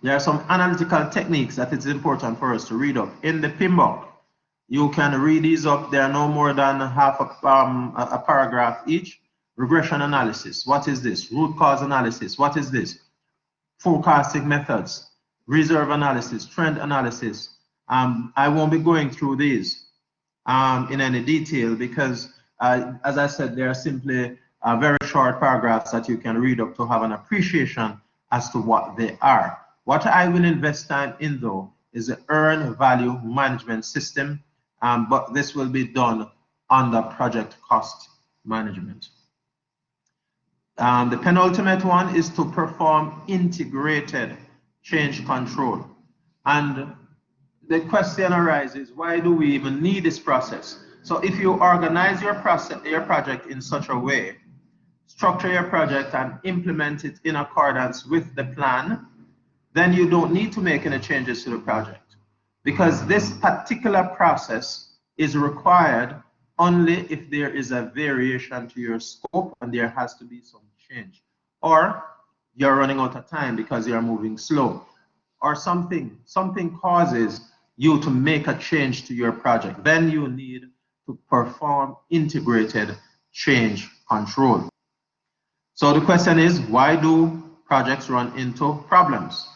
S1: there are some analytical techniques that it's important for us to read up. In the PMBOK, you can read these up. They are no more than half a paragraph each. Regression analysis, what is this? Root cause analysis, what is this? Forecasting methods, reserve analysis, trend analysis. I won't be going through these in any detail because, as I said, they are simply very short paragraphs that you can read up to have an appreciation as to what they are. What I will invest time in, though, is the earned value management system, but this will be done under project cost management. The penultimate one is to perform integrated change control. And the question arises, why do we even need this process? So if you organize your project in such a way, structure your project and implement it in accordance with the plan, then you don't need to make any changes to the project, because this particular process is required only if there is a variation to your scope and there has to be some change, or you're running out of time because you're moving slow, or something causes you to make a change to your project. Then you need to perform integrated change control. So the question is, why do projects run into problems?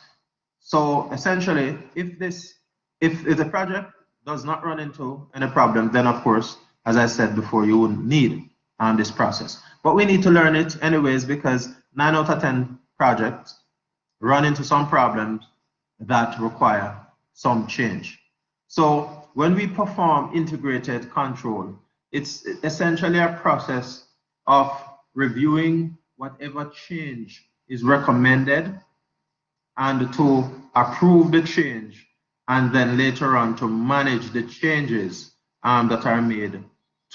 S1: So essentially, if the project does not run into any problem, then of course, as I said before, you wouldn't need this process. But we need to learn it anyways, because 9 out of 10 projects run into some problems that require some change. So when we perform integrated control, it's essentially a process of reviewing whatever change is recommended and to approve the change, and then later on to manage the changes that are made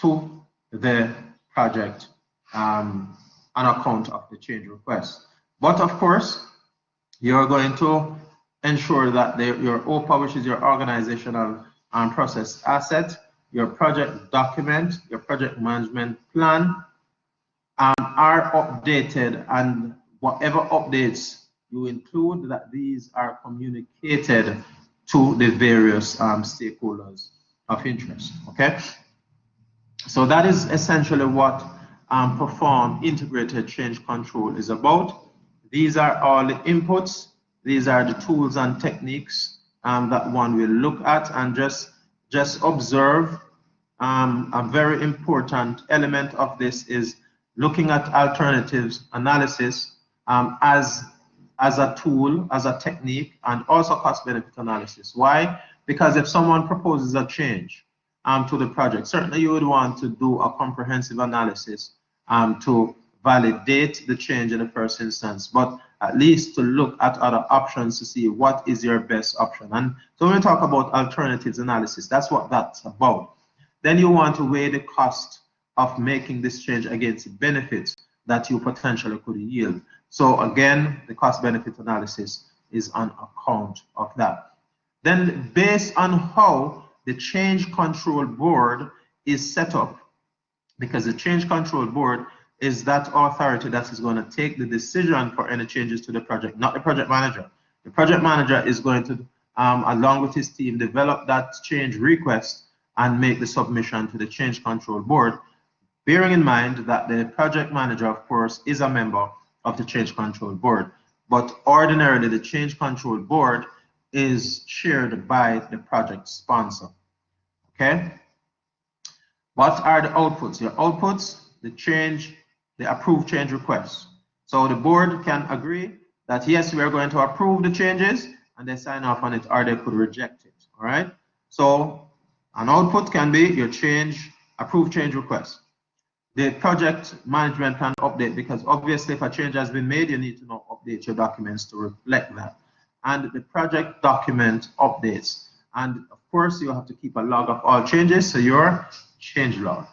S1: to the project on account of the change request. But of course, You're going to ensure that your OPA, which is your organizational and process asset, your project document, your project management plan, are updated, and whatever updates you include, that these are communicated to the various stakeholders of interest. Okay, so that is essentially what Perform Integrated Change Control is about. These are all the inputs. These are the tools and techniques that one will look at, and just observe. A very important element of this is looking at alternatives analysis as a tool, as a technique, and also cost-benefit analysis. Why? Because if someone proposes a change to the project, certainly you would want to do a comprehensive analysis to validate the change in the first instance, but at least to look at other options to see what is your best option. And so when we talk about alternatives analysis, that's what that's about. Then you want to weigh the cost of making this change against the benefits that you potentially could yield. So again, the cost-benefit analysis is on account of that. Then based on how the Change Control Board is set up, because the Change Control Board is that authority that is going to take the decision for any changes to the project, not the project manager. The project manager is going to, along with his team, develop that change request and make the submission to the Change Control Board, bearing in mind that the project manager, of course, is a member of the Change Control Board. But ordinarily, the Change Control Board is chaired by the project sponsor. Okay? What are the outputs? Your outputs, the approved change requests. So the board can agree that yes, we are going to approve the changes, and they sign off on it, or they could reject it. All right? So an output can be your approved change request. The project management plan update, because obviously if a change has been made, you need to now update your documents to reflect that. And the project document updates. And of course, you have to keep a log of all changes, so your change log.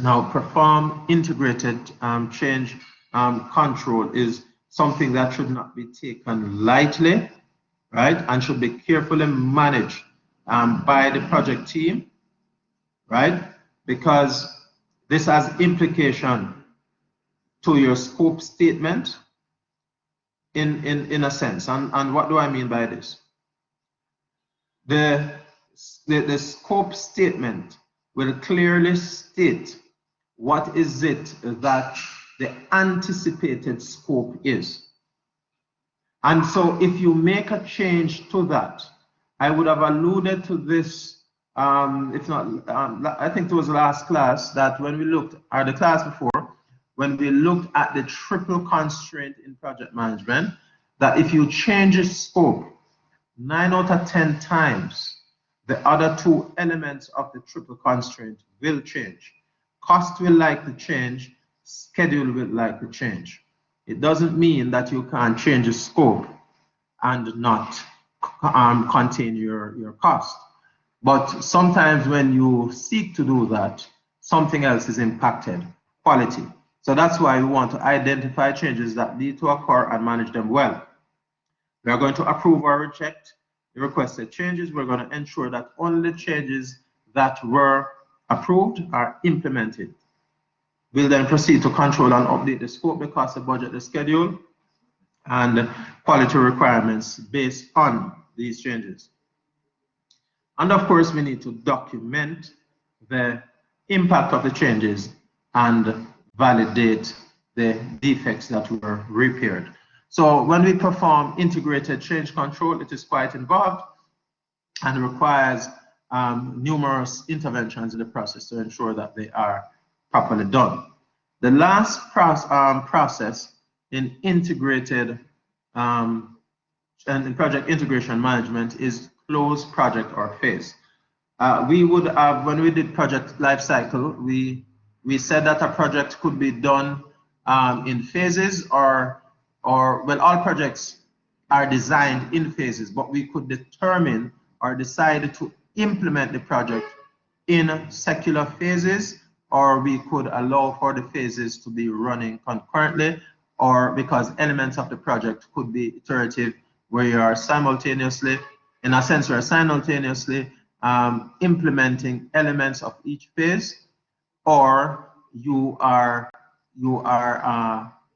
S1: Now, Perform Integrated Change Control is something that should not be taken lightly, right? And should be carefully managed by the project team, right? Because this has implication to your scope statement in a sense. And what do I mean by this? The scope statement will clearly state what is it that the anticipated scope is. And so if you make a change to that, I would have alluded to this, if not, I think it was last class, that when we looked at the class before, when we looked at the triple constraint in project management, that if you change the scope 9 out of 10 times, the other two elements of the triple constraint will change. Cost will likely change, schedule will likely change. It doesn't mean that you can't change the scope and not contain your cost. But sometimes when you seek to do that, something else is impacted, quality. So that's why we want to identify changes that need to occur and manage them well. We are going to approve or reject the requested changes. We're going to ensure that only changes that were approved are implemented. We'll then proceed to control and update the scope, the cost, the budget, the schedule, and quality requirements based on these changes. And of course, we need to document the impact of the changes and validate the defects that were repaired. So when we perform integrated change control, it is quite involved and requires numerous interventions in the process to ensure that they are properly done. The last process in integrated and in project integration management is close project or phase. We would have, when we did project life cycle, we said that a project could be done in phases or well, all projects are designed in phases, but we could determine or decide to implement the project in secular phases, or we could allow for the phases to be running concurrently, or because elements of the project could be iterative, where you are simultaneously, in a sense, you are simultaneously implementing elements of each phase, or you are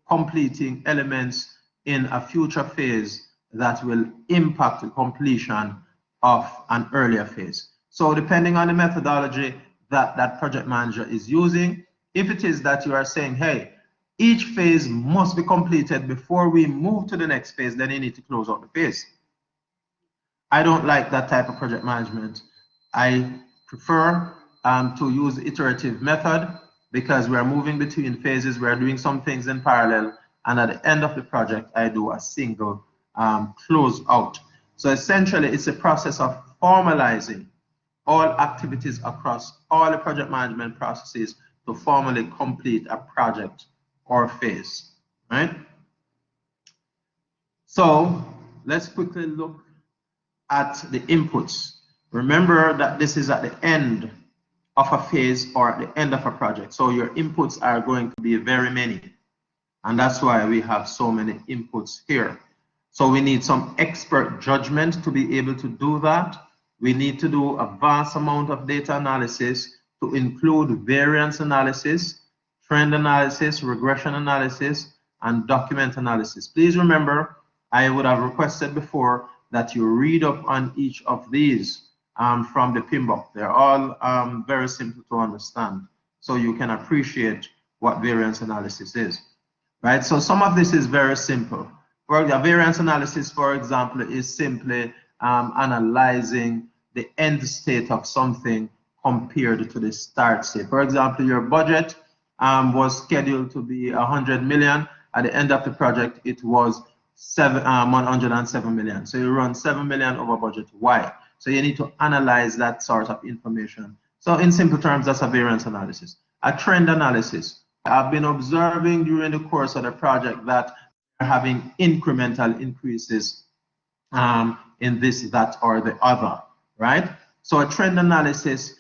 S1: completing elements in a future phase that will impact the completion of an earlier phase. So depending on the methodology that that project manager is using, if it is that you are saying, hey, each phase must be completed before we move to the next phase, then you need to close out the phase. I don't like that type of project management. I prefer to use the iterative method, because we're moving between phases, we're doing some things in parallel, and at the end of the project, I do a single close out. So essentially, it's a process of formalizing all activities across all the project management processes to formally complete a project or phase, right? So let's quickly look at the inputs. Remember that this is at the end of a phase or at the end of a project. So your inputs are going to be very many. And that's why we have so many inputs here. So we need some expert judgment to be able to do that. We need to do a vast amount of data analysis to include variance analysis, trend analysis, regression analysis, and document analysis. Please remember, I would have requested before that you read up on each of these from the PMBOK. They're all very simple to understand, so you can appreciate what variance analysis is, right? So some of this is very simple. For the variance analysis, for example, is simply analyzing the end state of something compared to the start state. For example, your budget was scheduled to be 100 million. At the end of the project, it was 107 million. So you run 7 million over budget. Why? So you need to analyze that sort of information. So in simple terms, that's a variance analysis. A trend analysis. I've been observing during the course of the project that we're having incremental increases in this, that, or the other, right? So a trend analysis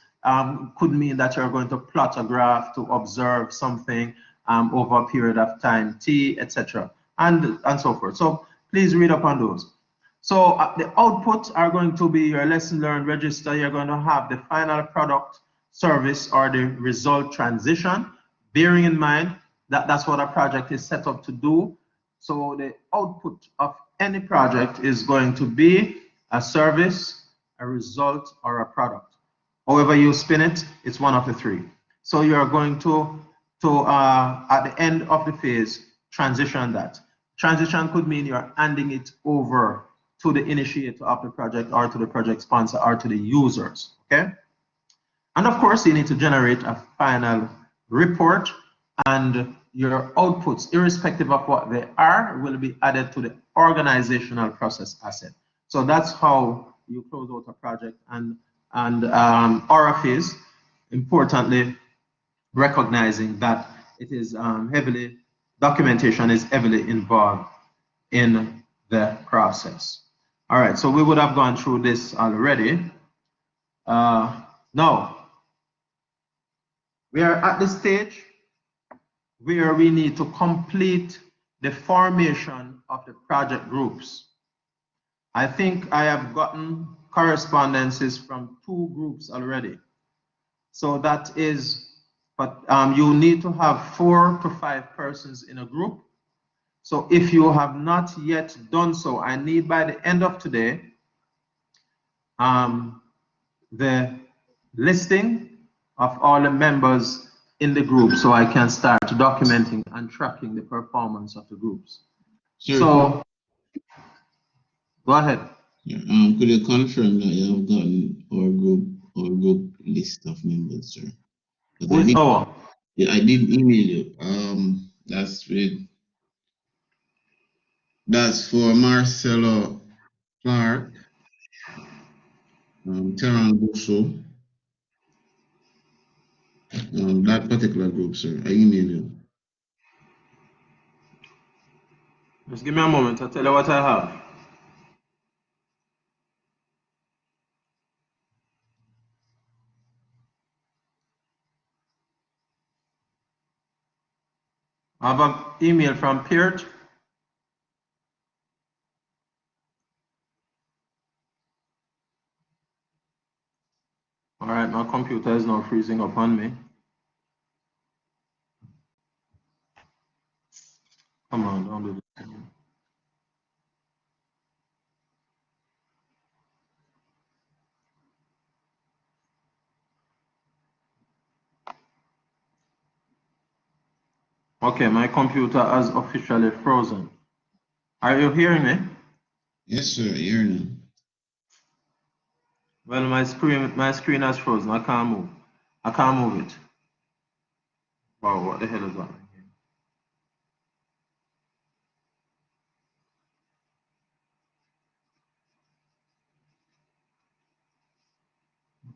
S1: could mean that you're going to plot a graph to observe something over a period of time, T, etc., and so forth. So please read up on those. So the outputs are going to be your lesson learned register. You're going to have the final product, service, or the result transition, bearing in mind that that's what a project is set up to do. So the output of any project is going to be a service, a result, or a product. However you spin it, it's one of the three. So you're going to at the end of the phase, transition that. Transition could mean you're handing it over to the initiator of the project, or to the project sponsor, or to the users, okay? And of course, you need to generate a final report, and your outputs, irrespective of what they are, will be added to the organizational process asset. So that's how you close out a project, and RFs, importantly, recognizing that it is documentation is heavily involved in the process. All right, so we would have gone through this already. Now, we are at the stage where we need to complete the formation of the project groups. I think I have gotten correspondences from 2 groups already. So that is, but you need to have 4 to 5 persons in a group. So if you have not yet done so, I need by the end of today the listing of all the members in the group, so I can start documenting and tracking the performance of the groups.
S8: Sure.
S1: So go ahead.
S8: Yeah, could you confirm that you have gotten our group list of members, sir? I did email you. That's for Marcelo Clark, Terran Busso, that particular group, sir. I emailed you.
S1: Just give me a moment, I'll tell you what I have. I have an email from Peart. All right, my computer is now freezing up on me. Come on, don't do this again. Okay, my computer has officially frozen. Are you hearing me?
S8: Yes, sir. Here now.
S1: Well, my screen has frozen. I can't move. I can't move it. Wow, what the hell is that?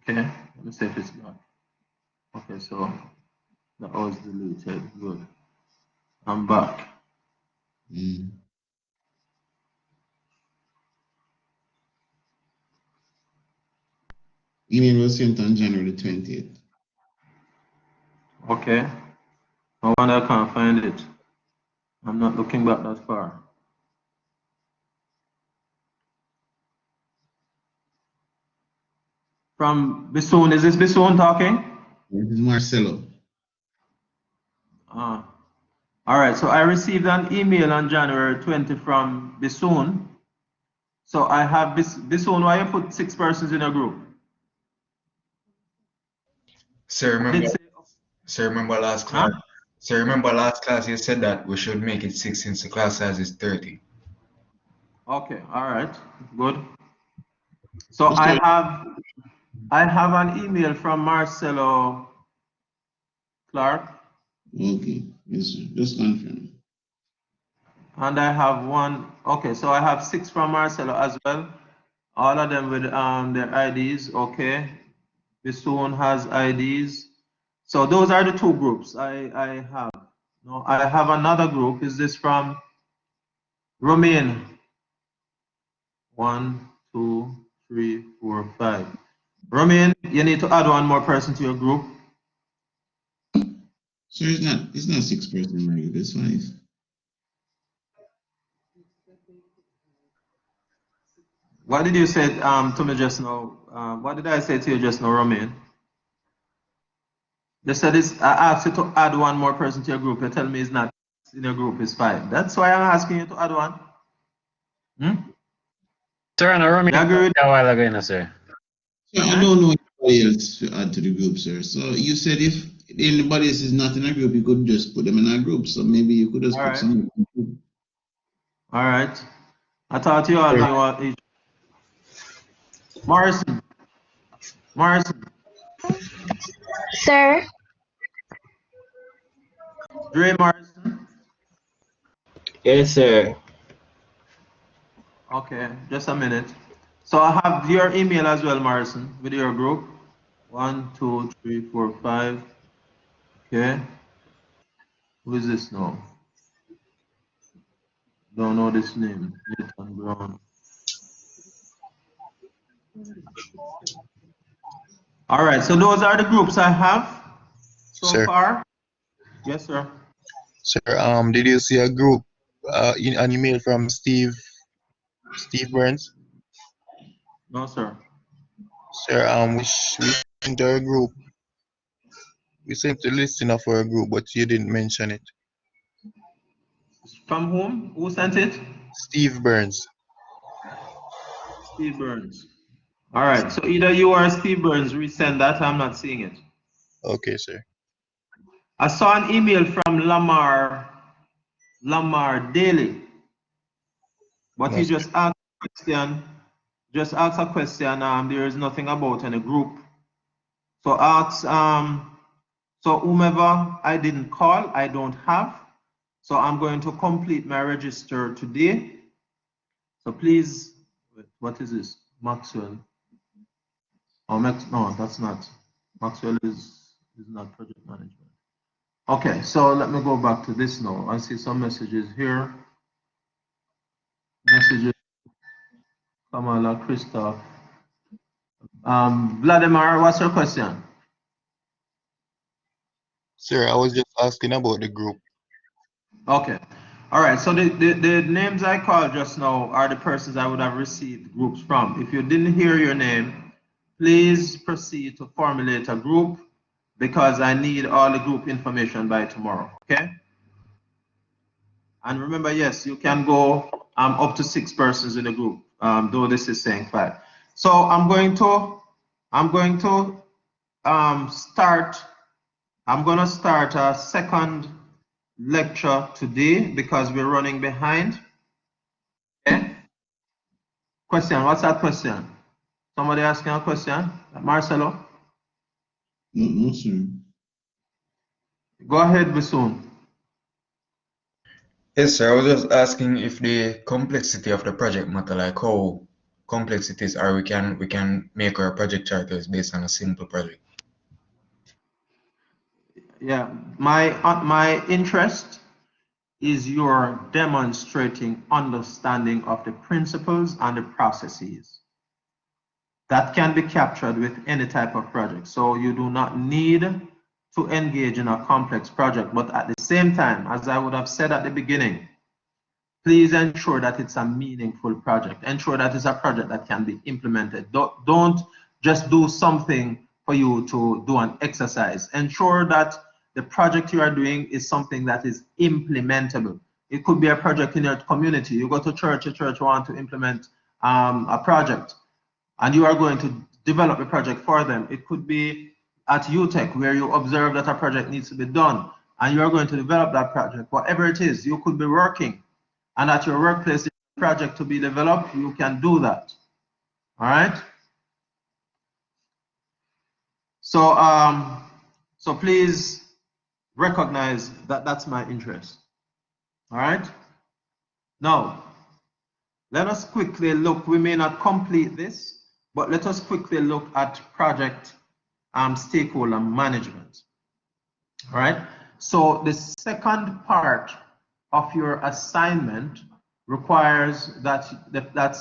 S1: Okay, let me see if it's gone. Okay, so that was deleted. Good. I'm back.
S8: Mm. Email was sent on January 20th.
S1: Okay. No wonder I can't find it. I'm not looking back that far. From Bisoon, is this Bisoon talking?
S8: This is Marcelo.
S1: All right, so I received an email on January 20 from Bisoon. So I have Bisoon, why you put 6 persons in a group?
S9: Sir,
S1: I
S9: remember,
S1: did say,
S9: remember last
S1: huh?
S9: class? Sir, remember last class you said that we should make it 6 since the class size is 30.
S1: Okay, all right, good. So
S8: Mr.
S1: I have an email from Marcelo Clark,
S8: Okay, yes, sir. Just confirm.
S1: and I have one. Okay, so I have 6 from Marcelo as well. All of them with their IDs. Okay, Bisoon has IDs. So those are the 2 groups I have. No, I have another group. Is this from Romain? 1, 2, 3, 4, 5. Romain, you need to add one more person to your group.
S8: So it's not 6 person, Mario. It's 5.
S1: What did you say to me just now? What did I say to you just now, Romain? You said I asked you to add one more person to your group. You tell me it's not in your group, it's 5. That's why I'm asking you to add one.
S6: Sir, no, Romy,
S1: You agree with
S6: a while ago, you know, sir.
S8: So I don't know anybody else to add to the group, sir. So you said if anybody else is not in a group, you could just put them in a group. So maybe you could just
S1: All
S8: put
S1: right.
S8: some.
S1: All right. I thought you all knew what each. Morrison. Morrison.
S10: Sir,
S1: Dre Morrison.
S7: Yes, sir.
S1: Okay, just a minute. So I have your email as well, Morrison, with your group. 1, 2, 3, 4, 5. Okay. Who is this now? Don't know this name. Nathan Brown. All right, so those are the groups I have so far. Yes, sir.
S11: Sir, did you see a group, in an email from Steve Burns?
S1: No, sir.
S11: Sir, we sent our group. We sent the listing of our group, but you didn't mention it.
S1: From whom? Who sent it?
S11: Steve Burns.
S1: Steve Burns. All right, so either you or Steve Burns resend that. I'm not seeing it.
S11: Okay, sir.
S1: I saw an email from Lamar Daly, but he just asked a question. Just ask a question. There is nothing about any group. So ask. So whomever I didn't call, I don't have. So I'm going to complete my register today. So please, wait, what is this? Maxwell. Oh, no, that's not. Maxwell is not project management. Okay, so let me go back to this now. I see some messages here. Messages, Kamala, Christoph. Vladimir, what's your question?
S11: Sir, I was just asking about the group.
S1: Okay. All right. So the names I called just now are the persons I would have received groups from. If you didn't hear your name, please proceed to formulate a group because I need all the group information by tomorrow. Okay. And remember, yes, you can go up to 6 persons in the group, though this is saying 5. So I'm going to start. I'm going to start a second lecture today because we're running behind. Okay. Question. What's that question? Somebody asking a question? Marcelo?
S8: No, sir.
S1: Go ahead, Bisoon.
S9: Yes, sir. I was just asking if the complexity of the project matter, like how complex it is, or we can make our project charters based on a simple project.
S1: Yeah, my interest is your demonstrating understanding of the principles and the processes. That can be captured with any type of project. So you do not need to engage in a complex project, but at the same time, as I would have said at the beginning, please ensure that it's a meaningful project. Ensure that it's a project that can be implemented. Don't just do something for you to do an exercise. Ensure that the project you are doing is something that is implementable. It could be a project in your community. You go to church, a church want to implement a project, and you are going to develop a project for them. It could be at UTech where you observe that a project needs to be done, and you are going to develop that project. Whatever it is, you could be working, and at your workplace, if a project to be developed, you can do that. All right. So so please recognize that that's my interest. All right. Now, let us quickly look. We may not complete this, but let us quickly look at project stakeholder management. All right. So the second part of your assignment requires that's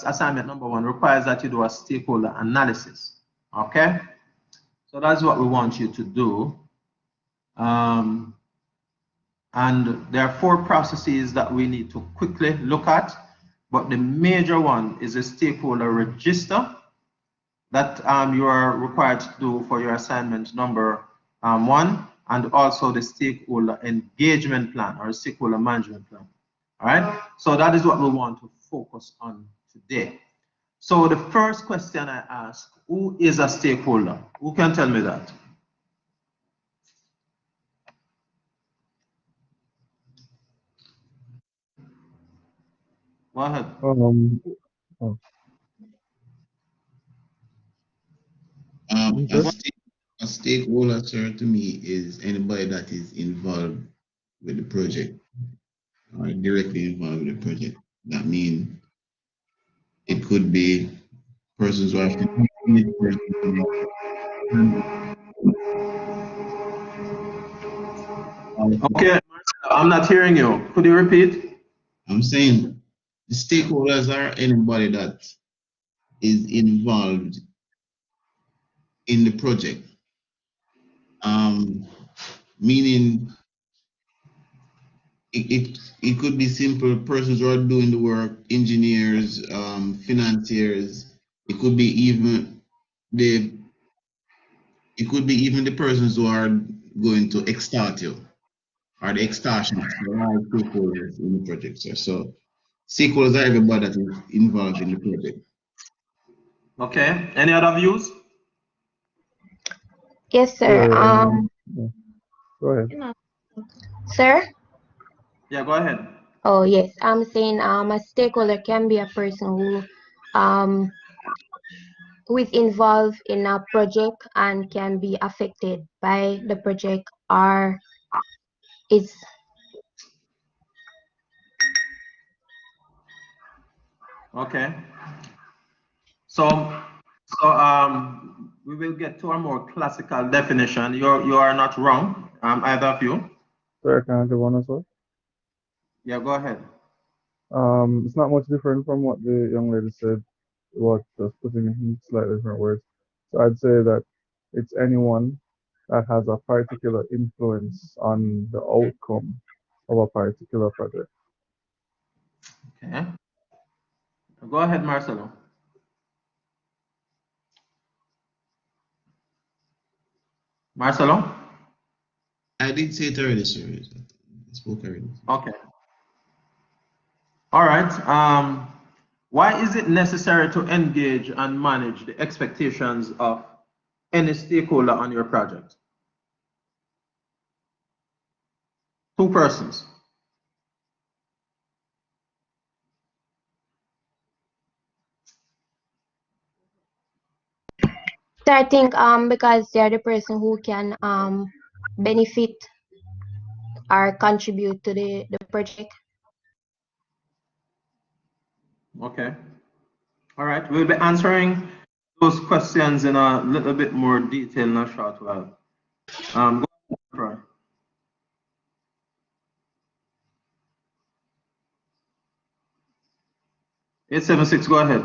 S1: assignment number 1 requires that you do a stakeholder analysis. Okay. So that's what we want you to do. And there are 4 processes that we need to quickly look at, but the major one is a stakeholder register that you are required to do for your assignment number 1, and also the stakeholder engagement plan or stakeholder management plan. All right, so that is what we want to focus on today. So the first question I ask, who is a stakeholder? Who can tell me that? Go ahead.
S3: Oh.
S8: A stakeholder, sir, to me is anybody that is involved with the project or directly involved with the project. That means it could be persons who have to
S1: Okay, I'm not hearing you. Could you repeat?
S8: I'm saying the stakeholders are anybody that is involved in the project. Meaning it could be simple persons who are doing the work, engineers, financiers. It could be even the persons who are going to extort you or the extortionists. There are stakeholders in the project, sir. So stakeholders are everybody that is involved in the project.
S1: Okay. Any other views?
S10: Yes, sir.
S3: Yeah. Go ahead.
S10: Sir?
S1: Yeah, go ahead.
S10: Oh, yes. I'm saying a stakeholder can be a person who is involved in a project and can be affected by the project or is
S1: Okay. So we will get to a more classical definition. You are not wrong, either of you.
S3: Sir, can I do one as well?
S1: Yeah, go ahead.
S3: It's not much different from what the young lady said, what just putting it in slightly different words. So I'd say that it's anyone that has a particular influence on the outcome of a particular project.
S1: Okay. Go ahead, Marcelo. Marcelo?
S8: I did say it already, sir. I spoke already.
S1: Okay. All right. Why is it necessary to engage and manage the expectations of any stakeholder on your project? 2 persons.
S10: So I think because they're the person who can benefit or contribute to the project.
S1: Okay. All right. We'll be answering those questions in a little bit more detail in a short while. Go ahead, Troy. 876, go ahead.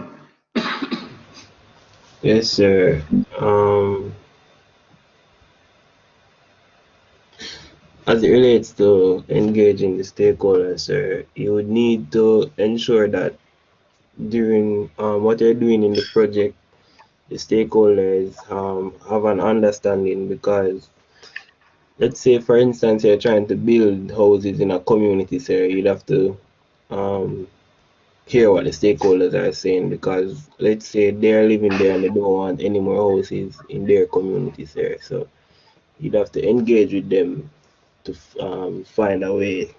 S7: Yes, sir. As it relates to engaging the stakeholders, sir, you would need to ensure that during what you're doing in the project, the stakeholders have an understanding, because let's say, for instance, you're trying to build houses in a community, sir, you'd have to hear what the stakeholders are saying, because let's say they're living there and they don't want any more houses in their community, sir. So you'd have to engage with them to find a way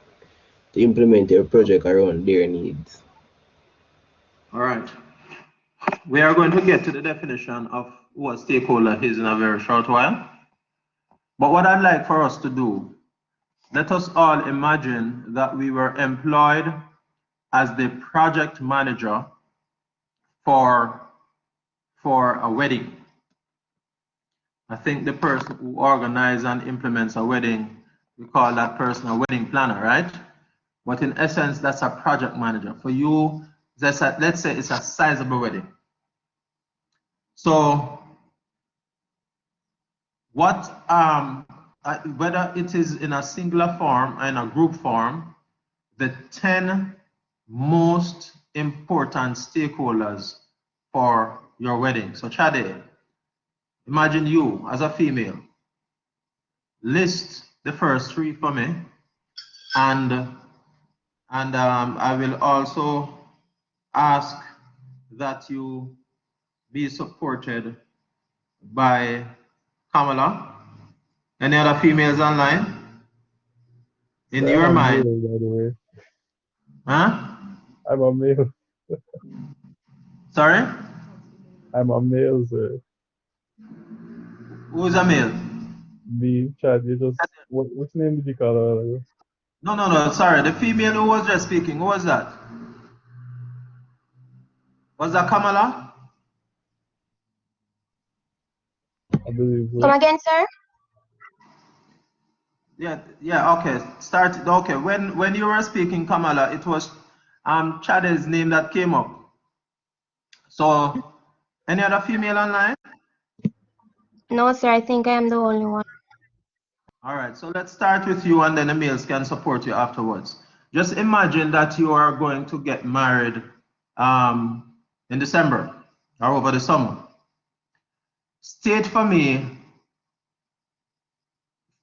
S7: to implement your project around their needs.
S1: All right. We are going to get to the definition of what stakeholder is in a very short while. But what I'd like for us to do, let us all imagine that we were employed as the project manager for a wedding. I think the person who organizes and implements a wedding, we call that person a wedding planner, right? But in essence, that's a project manager. For you, let's say it's a sizable wedding. So what, whether it is in a singular form or in a group form, the 10 most important stakeholders for your wedding. So Chade, imagine you as a female, list the first 3 for me, and I will also ask that you be supported by Kamala. Any other females online? In your mind?
S3: Male, by the way.
S1: Huh?
S3: I'm a male.
S1: Sorry?
S3: I'm a male, sir.
S1: Who's a male?
S3: Me, Chad, you just, which name did you call her earlier?
S1: No, sorry. The female who was just speaking, who was that? Was that Kamala?
S3: I believe so.
S10: Come again, sir?
S1: Yeah, okay. Okay. When you were speaking, Kamala, it was Chade's name that came up. So, any other female online?
S10: No, sir. I think I am the only one.
S1: All right, so let's start with you, and then the males can support you afterwards. Just imagine that you are going to get married in December or over the summer. State for me,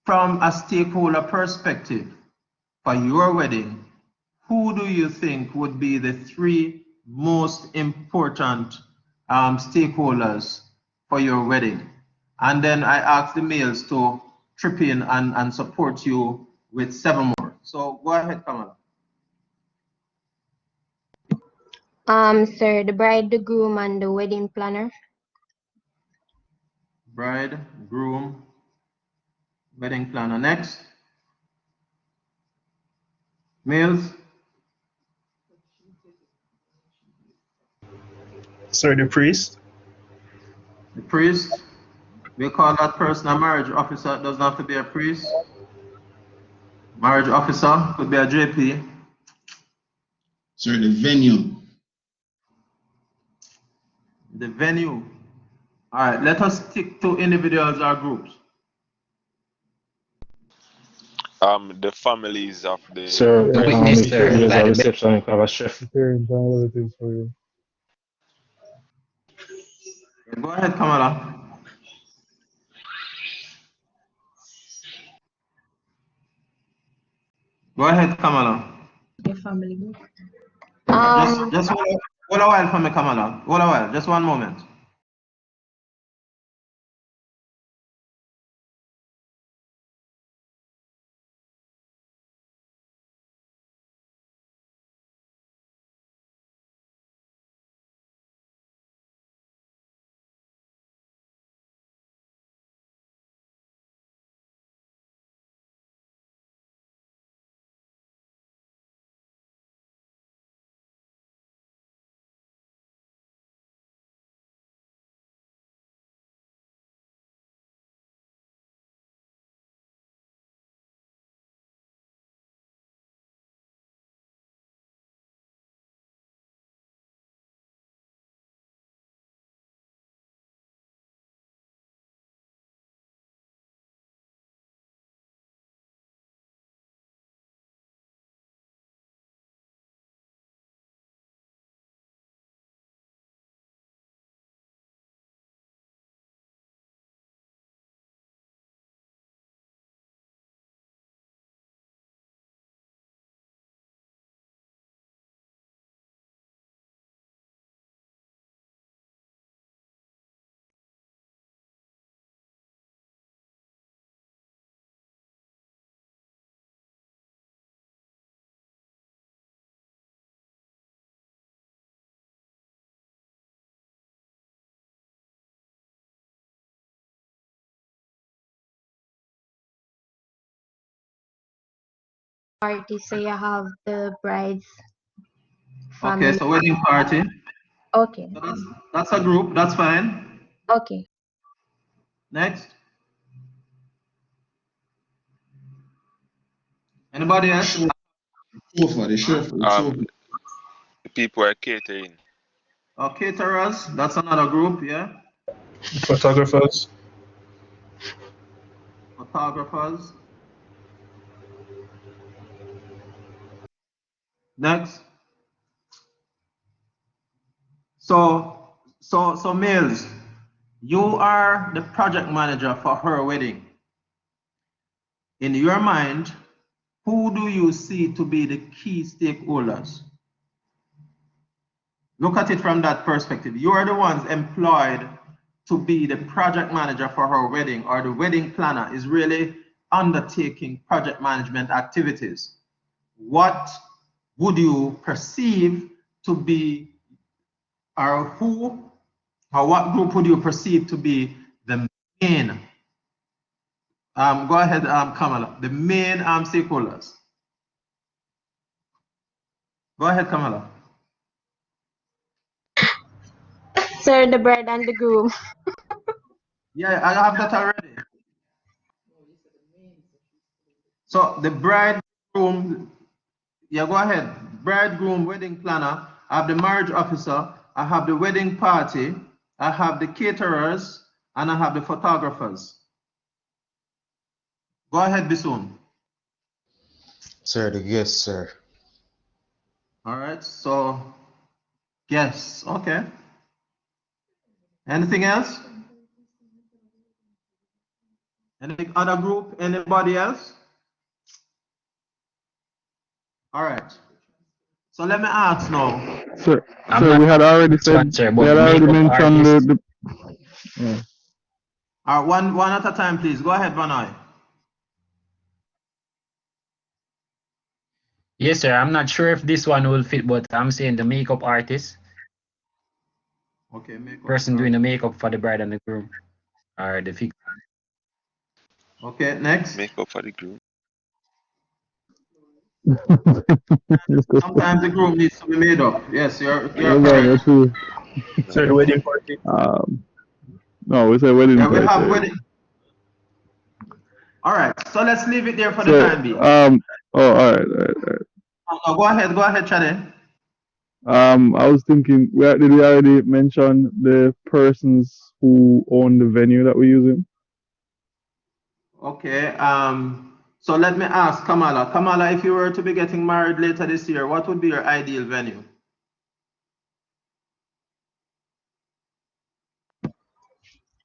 S1: from a stakeholder perspective, for your wedding, who do you think would be the 3 most important stakeholders for your wedding? And then I ask the males to trip in and support you with 7 more. So go ahead, Kamala.
S10: Sir, the bride, the groom, and the wedding planner.
S1: Bride, groom, wedding planner. Next. Males.
S12: Sir, the priest.
S1: The priest. We call that person a marriage officer. It doesn't have to be a priest. Marriage officer could be a JP.
S8: Sir, the venue.
S1: The venue. All right, let us stick to individuals or groups.
S5: The families of the
S2: Sir,
S3: Yeah,
S6: The
S3: the
S6: witness,
S3: parents
S6: sir.
S3: and
S2: there's
S6: By
S2: a
S6: the
S2: reception, you can have a chef.
S3: the parents and relatives for you.
S1: Go ahead, Kamala. Go ahead, Kamala. Just hold a while for me, Kamala. Hold a while. Just one moment.
S10: Party, so you have the bride's
S1: Okay,
S10: family.
S1: so wedding party.
S10: Okay.
S1: So that's a group. That's fine.
S10: Okay.
S1: Next. Anybody else?
S8: The chauffeur.
S5: The people are catering.
S1: Caterers. That's another group. Yeah.
S12: Photographers.
S1: Photographers. Next. So Mills, you are the project manager for her wedding. In your mind, who do you see to be the key stakeholders? Look at it from that perspective. You are the ones employed to be the project manager for her wedding, or the wedding planner is really undertaking project management activities. What would you perceive to be, or who, or what group would you perceive to be the main, go ahead, Kamala, the main stakeholders? Go ahead, Kamala.
S10: Sir, the bride and the groom.
S1: Yeah, I have that already. So the bridegroom, yeah, go ahead. Bridegroom, wedding planner, I have the marriage officer, I have the wedding party, I have the caterers, and I have the photographers. Go ahead, Bisoon.
S9: Sir, the guest, sir.
S1: All right, so yes, okay. Anything else? Any other group? Anybody else? All right. So let me ask now.
S3: Sir,
S6: I'm
S3: we
S6: not
S3: had already said,
S6: sure
S3: we
S6: about
S3: had
S6: the
S3: already
S6: makeup
S3: mentioned
S6: artist.
S3: yeah.
S1: All right, one at a time, please. Go ahead, Vanoy.
S6: Yes, sir. I'm not sure if this one will fit, but I'm saying the makeup artist,
S1: Okay, makeup.
S6: person doing the makeup for the bride and the groom, or the fix.
S1: Okay, next.
S5: Makeup for the group.
S1: Sometimes the group needs to be made up. Yes, you're
S3: Hold on,
S1: correct.
S3: let's see.
S12: Sir, the wedding party.
S3: No, we said wedding
S1: Yeah, we
S3: party.
S1: have wedding. All right, so let's leave it there for the
S3: So,
S1: time being.
S3: all right.
S1: Go ahead, Chade.
S3: I was thinking, did we already mention the persons who own the venue that we're using?
S1: Okay, So let me ask Kamala. Kamala, if you were to be getting married later this year, what would be your ideal venue?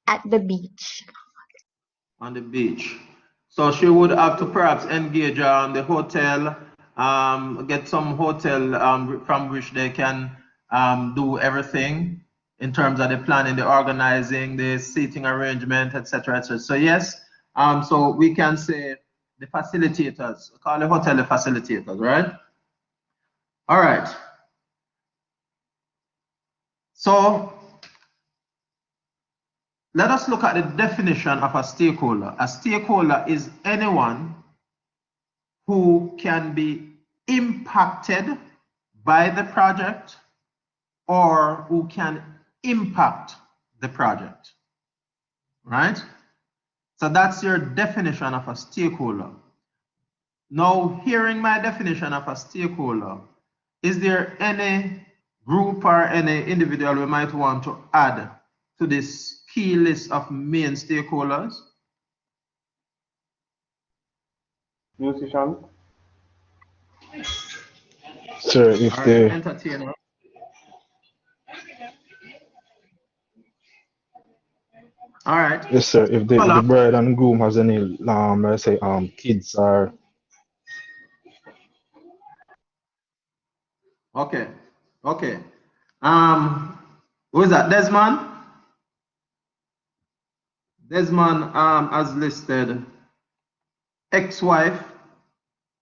S10: At the beach.
S1: On the beach. So she would have to perhaps engage the hotel, get some hotel from which they can do everything in terms of the planning, the organizing, the seating arrangement, etc., etc. So yes, so we can say the facilitators, call the hotel the facilitators, right? All right. So let us look at the definition of a stakeholder. A stakeholder is anyone who can be impacted by the project or who can impact the project, right? So that's your definition of a stakeholder. Now, hearing my definition of a stakeholder, is there any group or any individual we might want to add to this key list of main stakeholders?
S3: Musician.
S2: Sir, if the
S1: Entertainer. All right.
S2: yes, sir, if the bride and groom has any let's say kids or
S1: Okay. Okay. Who is that? Desmond? Desmond has listed ex-wife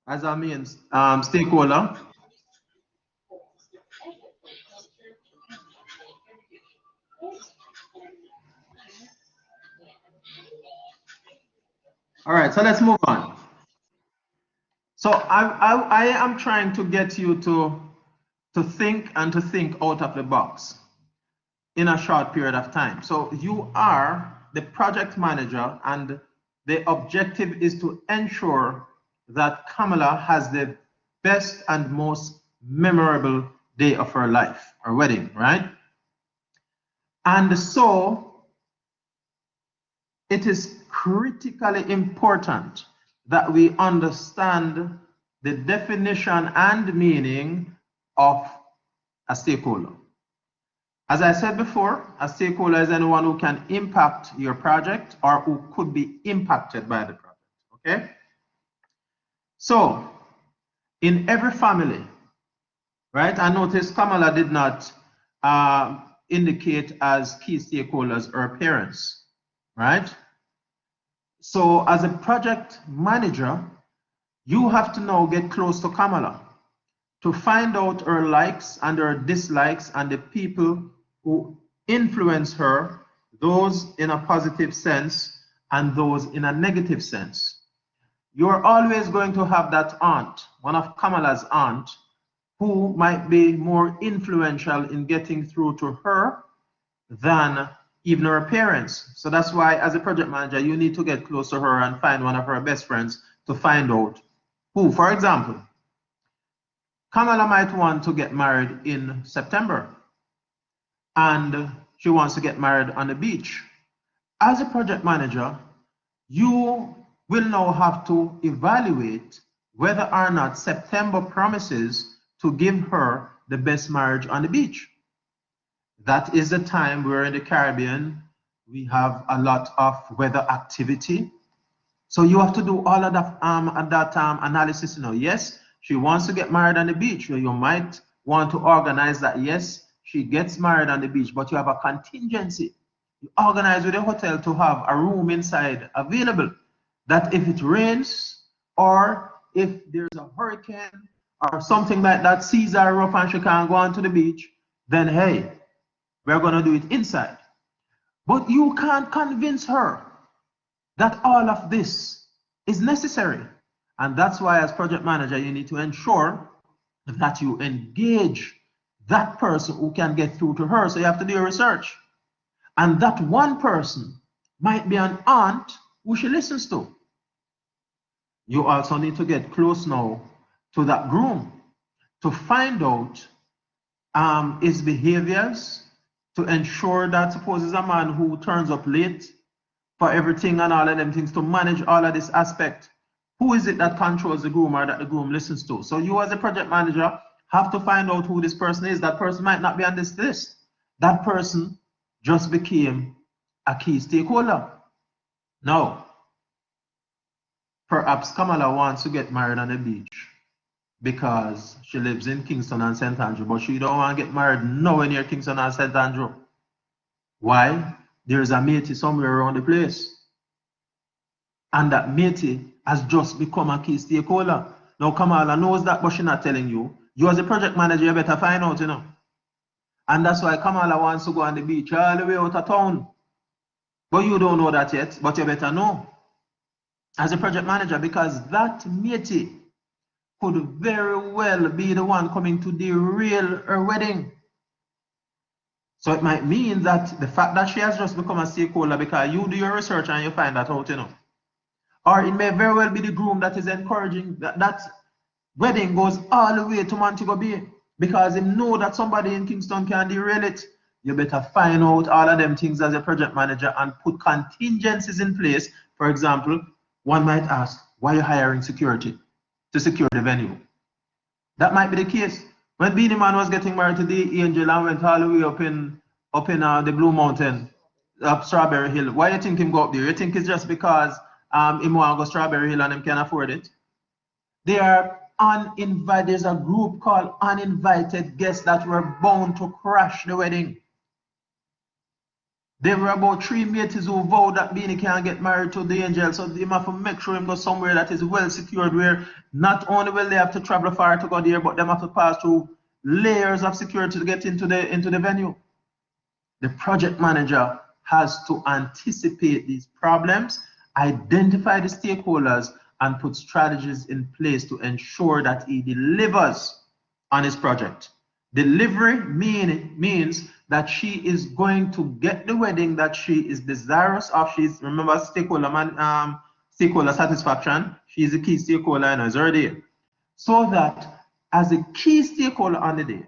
S1: as a main stakeholder. All right, so let's move on. So I am trying to get you to think and to think out of the box in a short period of time. So you are the project manager, and the objective is to ensure that Kamala has the best and most memorable day of her life, her wedding, right? And so it is critically important that we understand the definition and meaning of a stakeholder. As I said before, a stakeholder is anyone who can impact your project or who could be impacted by the project, okay? So, in every family, right, I noticed Kamala did not indicate as key stakeholders her parents, right? So, as a project manager, you have to now get close to Kamala to find out her likes and her dislikes and the people who influence her, those in a positive sense and those in a negative sense. You're always going to have that aunt, one of Kamala's aunt, who might be more influential in getting through to her than even her parents. So that's why as a project manager, you need to get close to her and find one of her best friends to find out who. For example, Kamala might want to get married in September, and she wants to get married on the beach. As a project manager, you will now have to evaluate whether or not September promises to give her the best marriage on the beach. That is the time where in the Caribbean, we have a lot of weather activity. So you have to do all of that, analysis. You know, yes, she wants to get married on the beach. You might want to organize that, yes, she gets married on the beach, but you have a contingency. You organize with a hotel to have a room inside available, that if it rains or if there's a hurricane or something like that, seas are rough and she can't go onto the beach, then hey, we're going to do it inside. But you can't convince her that all of this is necessary. And that's why as project manager, you need to ensure that you engage that person who can get through to her. So you have to do your research. And that one person might be an aunt who she listens to. You also need to get close now to that groom to find out his behaviors, to ensure that suppose it's a man who turns up late for everything and all of them things, to manage all of this aspect. Who is it that controls the groom or that the groom listens to? So you as a project manager have to find out who this person is. That person might not be on this list. That person just became a key stakeholder. Now, perhaps Kamala wants to get married on the beach because she lives in Kingston and St. Andrew, but she don't want to get married nowhere near Kingston and St. Andrew. Why? There's a matey somewhere around the place. And that matey has just become a key stakeholder. Now Kamala knows that, but she's not telling you. You as a project manager, you better find out, you know. And that's why Kamala wants to go on the beach all the way out of town. But you don't know that yet, but you better know as a project manager, because that matey could very well be the one coming to derail her wedding. So it might mean that the fact that she has just become a stakeholder because you do your research and you find that out, you know. Or it may very well be the groom that is encouraging that wedding goes all the way to Montego Bay because he know that somebody in Kingston can derail it. You better find out all of them things as a project manager and put contingencies in place. For example, one might ask, why are you hiring security to secure the venue? That might be the case. When Beanie Man was getting married to the Angel and went all the way up in the Blue Mountain, up Strawberry Hill, why do you think him go up there? You think it's just because him want to go Strawberry Hill and him can afford it? They are uninvited. There's a group called uninvited guests that were bound to crash the wedding. There were about 3 mates who vowed that Beanie can't get married to the Angel, so they have to make sure him go somewhere that is well secured, where not only will they have to travel far to go there, but they have to pass through layers of security to get into the venue. The project manager has to anticipate these problems, identify the stakeholders, and put strategies in place to ensure that he delivers on his project. Delivery means that she is going to get the wedding that she is desirous of. She's, remember, stakeholder satisfaction. She is a key stakeholder and is already. So that as a key stakeholder on the day,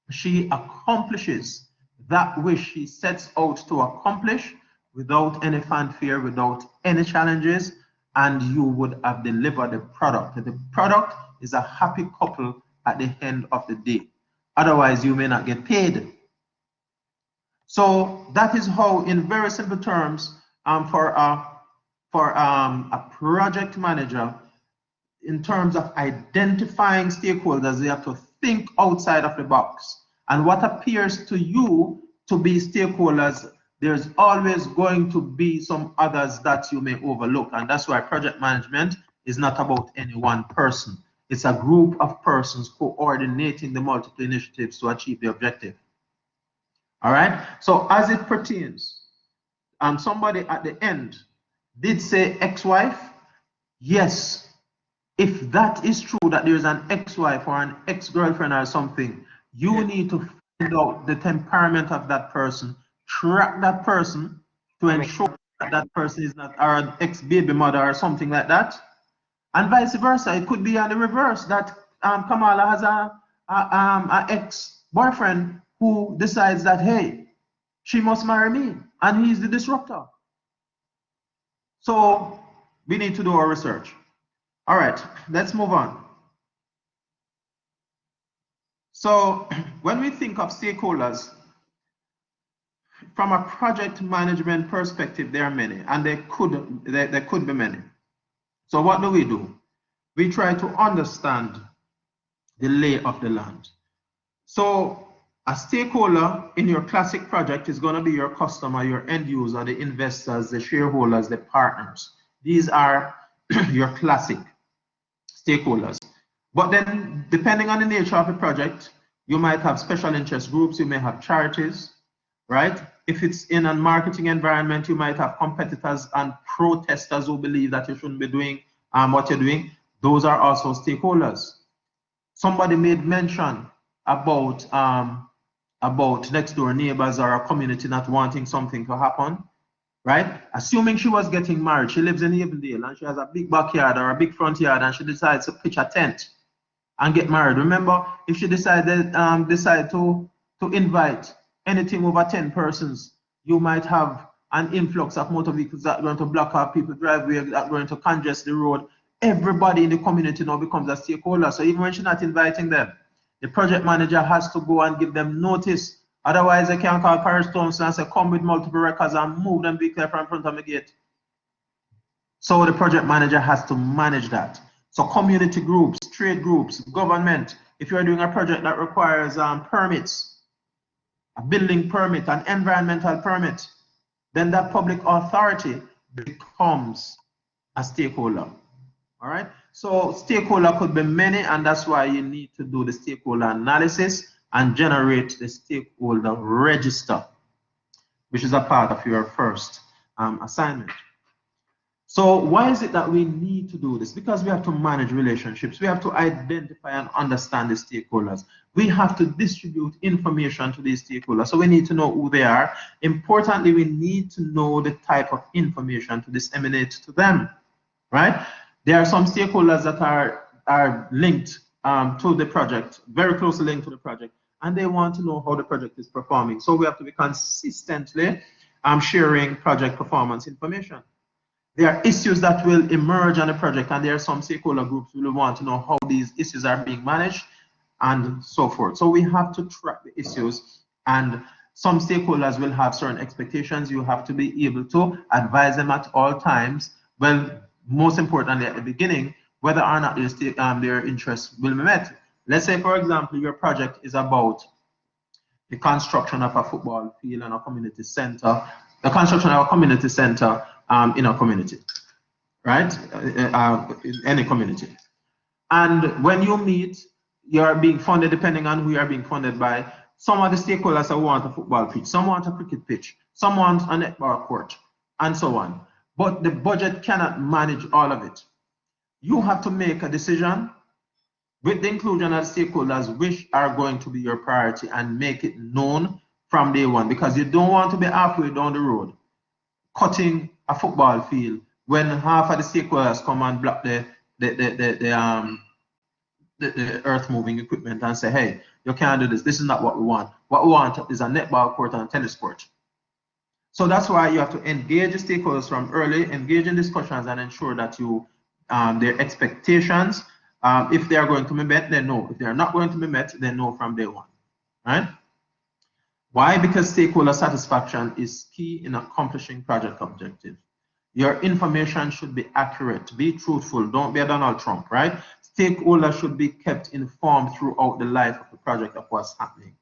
S1: she accomplishes that which she sets out to accomplish without any fanfare, without any challenges, and you would have delivered the product. The product is a happy couple at the end of the day. Otherwise, you may not get paid. So that is how, in very simple terms, for a project manager, in terms of identifying stakeholders, they have to think outside of the box. And what appears to you to be stakeholders, there's always going to be some others that you may overlook. And that's why project management is not about any one person. It's a group of persons coordinating the multiple initiatives to achieve the objective. All right. So as it pertains, somebody at the end did say ex-wife. Yes, if that is true, that there's an ex-wife or an ex-girlfriend or something, you need to find out the temperament of that person, track that person to ensure that that person is not an ex-baby mother or something like that. And vice versa. It could be on the reverse, that Kamala has an ex-boyfriend who decides that, hey, she must marry me, and he's the disruptor. So we need to do our research. All right, let's move on. So when we think of stakeholders, from a project management perspective, there are many, and there could be many. So what do? We try to understand the lay of the land. So a stakeholder in your classic project is going to be your customer, your end user, the investors, the shareholders, the partners. These are your classic stakeholders. But then, depending on the nature of the project, you might have special interest groups, you may have charities, right? If it's in a marketing environment, you might have competitors and protesters who believe that you shouldn't be doing what you're doing. Those are also stakeholders. Somebody made mention about next door neighbors or a community not wanting something to happen, right? Assuming she was getting married, she lives in Avondale and she has a big backyard or a big front yard, and she decides to pitch a tent and get married. Remember, if she decided to invite anything over 10 persons, you might have an influx of motor vehicles that are going to block off people's driveway, that are going to congest the road. everybody in the community now becomes a stakeholder. So even when she's not inviting them, the project manager has to go and give them notice. Otherwise, they can't call Paris Thompson and say, come with multiple records and move them big clear from front of the gate. So the project manager has to manage that. So community groups, trade groups, government, if you're doing a project that requires permits, a building permit, an environmental permit, then that public authority becomes a stakeholder. All right. So stakeholder could be many, and that's why you need to do the stakeholder analysis and generate the stakeholder register, which is a part of your first assignment. So why is it that we need to do this? Because we have to manage relationships. We have to identify and understand the stakeholders. We have to distribute information to these stakeholders. So we need to know who they are. Importantly, we need to know the type of information to disseminate to them, right? There are some stakeholders that are linked to the project, very closely linked to the project, and they want to know how the project is performing. So we have to be consistently sharing project performance information. There are issues that will emerge on the project, and there are some stakeholder groups who will want to know how these issues are being managed and so forth. So we have to track the issues, and some stakeholders will have certain expectations. You have to be able to advise them at all times. Well, most importantly at the beginning, whether or not their interests will be met. Let's say, for example, your project is about the construction of a football field and a community center, the construction of a community center in a community, right? In any community. And when you meet, you're being funded depending on who you're being funded by. Some of the stakeholders want a football pitch, some want a cricket pitch, some want a netball court, and so on. But the budget cannot manage all of it. You have to make a decision with the inclusion of stakeholders which are going to be your priority and make it known from day one, because you don't want to be halfway down the road cutting a football field when half of the stakeholders come and block the earth moving equipment and say, hey, you can't do this. This is not what we want. What we want is a netball court and a tennis court. So that's why you have to engage the stakeholders from early, engage in discussions, and ensure that you their expectations, if they are going to be met, they know. If they are not going to be met, they know from day one, right? Why? Because stakeholder satisfaction is key in accomplishing project objectives. Your information should be accurate, be truthful, don't be a Donald Trump, right? Stakeholders should be kept informed throughout the life of the project of what's happening.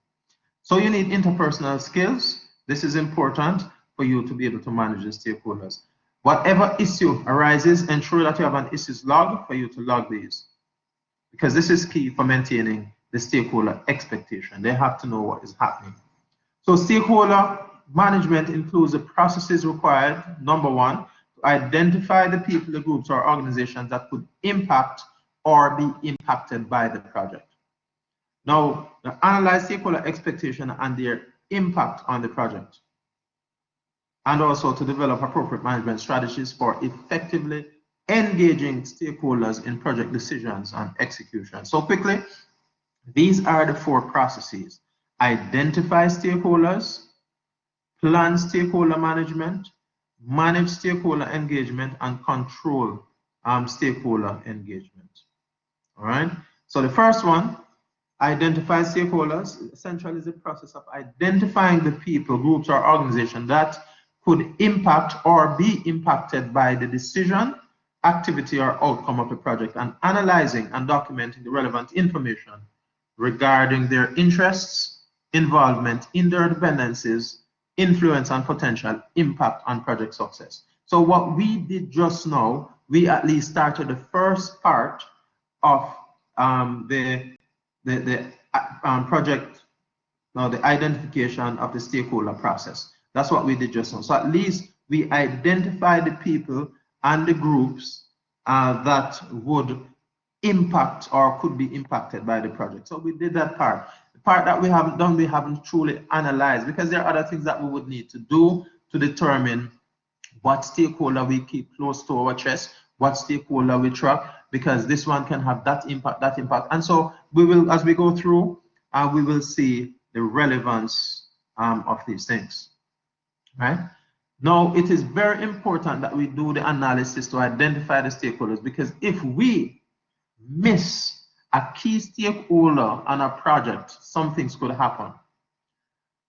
S1: So you need interpersonal skills. This is important for you to be able to manage the stakeholders. Whatever issue arises, ensure that you have an issues log for you to log these, because this is key for maintaining the stakeholder expectation. They have to know what is happening. So stakeholder management includes the processes required, number one, to identify the people, the groups, or organizations that could impact or be impacted by the project. Now, analyze stakeholder expectation and their impact on the project, and also to develop appropriate management strategies for effectively engaging stakeholders in project decisions and execution. So quickly, these are the four processes: identify stakeholders, plan stakeholder management, manage stakeholder engagement, and control stakeholder engagement. All right. So the first one, identify stakeholders, essentially is the process of identifying the people, groups, or organizations that could impact or be impacted by the decision, activity, or outcome of the project, and analyzing and documenting the relevant information regarding their interests, involvement, interdependencies, influence, and potential impact on project success. So what we did just now, we at least started the first part of the project, now the identification of the stakeholder process. That's what we did just now. So at least we identified the people and the groups that would impact or could be impacted by the project. So we did that part. The part that we haven't done, we haven't truly analyzed, because there are other things that we would need to do to determine what stakeholder we keep close to our chest, what stakeholder we track, because this one can have that impact, and so we will, as we go through, we will see the relevance of these things, right? Now, it is very important that we do the analysis to identify the stakeholders, because if we miss a key stakeholder on a project, some things could happen.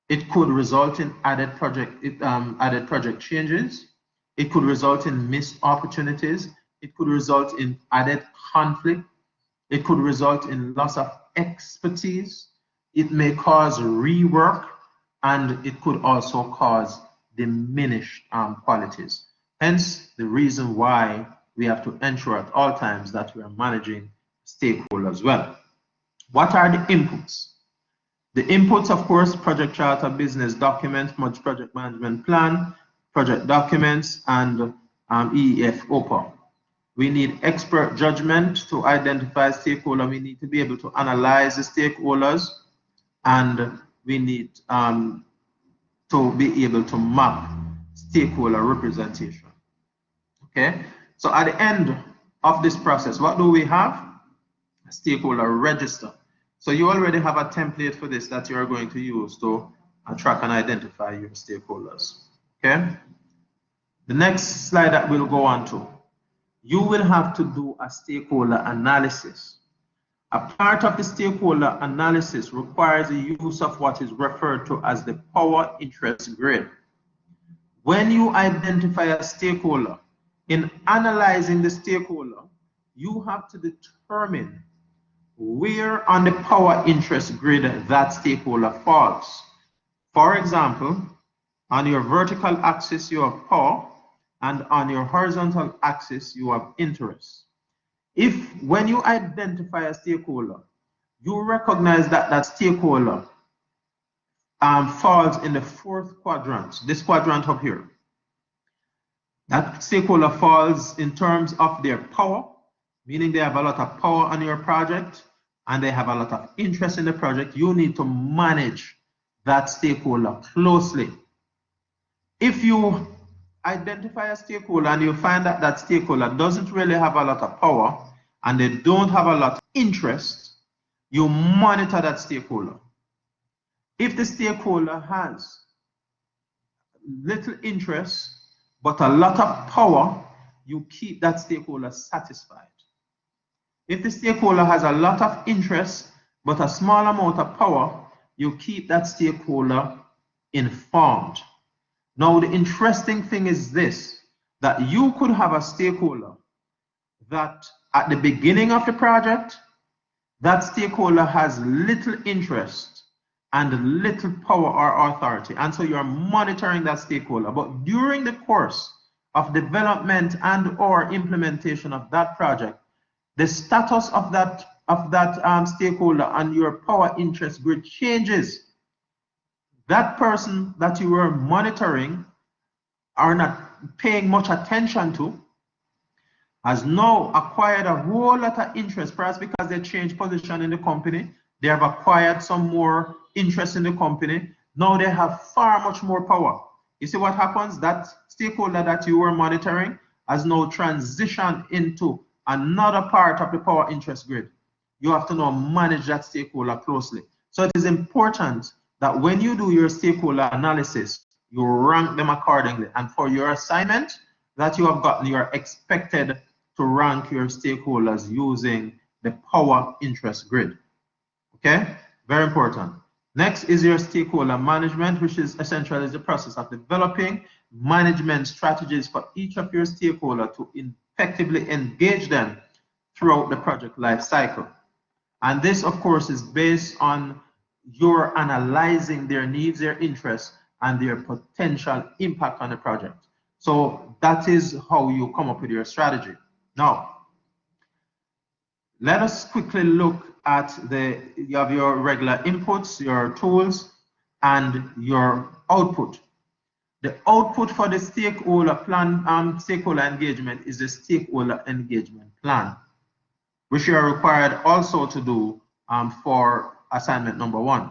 S1: It could result in added project changes. It could result in missed opportunities. It could result in added conflict. It could result in loss of expertise. It may cause rework, and it could also cause diminished qualities. Hence, the reason why we have to ensure at all times that we are managing stakeholders well. What are the inputs? The inputs, of course, project charter, business document, project management plan, project documents, and EEF OPA. We need expert judgment to identify stakeholders. We need to be able to analyze the stakeholders, and we need to be able to map stakeholder representation. Okay, so at the end of this process, what do we have? A stakeholder register. So you already have a template for this that you are going to use to track and identify your stakeholders. Okay, the next slide that we'll go on to, you will have to do a stakeholder analysis. A part of the stakeholder analysis requires the use of what is referred to as the power interest grid. When you identify a stakeholder, in analyzing the stakeholder, you have to determine where on the power interest grid that stakeholder falls. For example, on your vertical axis, you have power, and on your horizontal axis, you have interest. If, when you identify a stakeholder, you recognize that that stakeholder falls in the fourth quadrant, this quadrant up here, that stakeholder falls in terms of their power, meaning they have a lot of power on your project and they have a lot of interest in the project, you need to manage that stakeholder closely. If you identify a stakeholder and you find that that stakeholder doesn't really have a lot of power and they don't have a lot of interest, you monitor that stakeholder. If the stakeholder has little interest but a lot of power, you keep that stakeholder satisfied. If the stakeholder has a lot of interest but a small amount of power, you keep that stakeholder informed. Now, the interesting thing is this, that you could have a stakeholder that at the beginning of the project, that stakeholder has little interest and little power or authority. And so you're monitoring that stakeholder. But during the course of development and or implementation of that project, the status of that stakeholder and your power interest grid changes. That person that you were monitoring are not paying much attention to has now acquired a whole lot of interest, perhaps because they changed position in the company. They have acquired some more interest in the company. Now they have far much more power. You see what happens? That stakeholder that you were monitoring has now transitioned into another part of the power interest grid. You have to now manage that stakeholder closely. So it is important that when you do your stakeholder analysis, you rank them accordingly. And for your assignment that you have gotten, you are expected to rank your stakeholders using the power interest grid. Okay, very important. Next is your stakeholder management, which is essentially the process of developing management strategies for each of your stakeholders to effectively engage them throughout the project life cycle. And this, of course, is based on your analyzing their needs, their interests, and their potential impact on the project. So that is how you come up with your strategy. Now, let us quickly look at you have your regular inputs, your tools, and your output. The output for the stakeholder plan, stakeholder engagement is the stakeholder engagement plan, which you are required also to do for assignment number 1.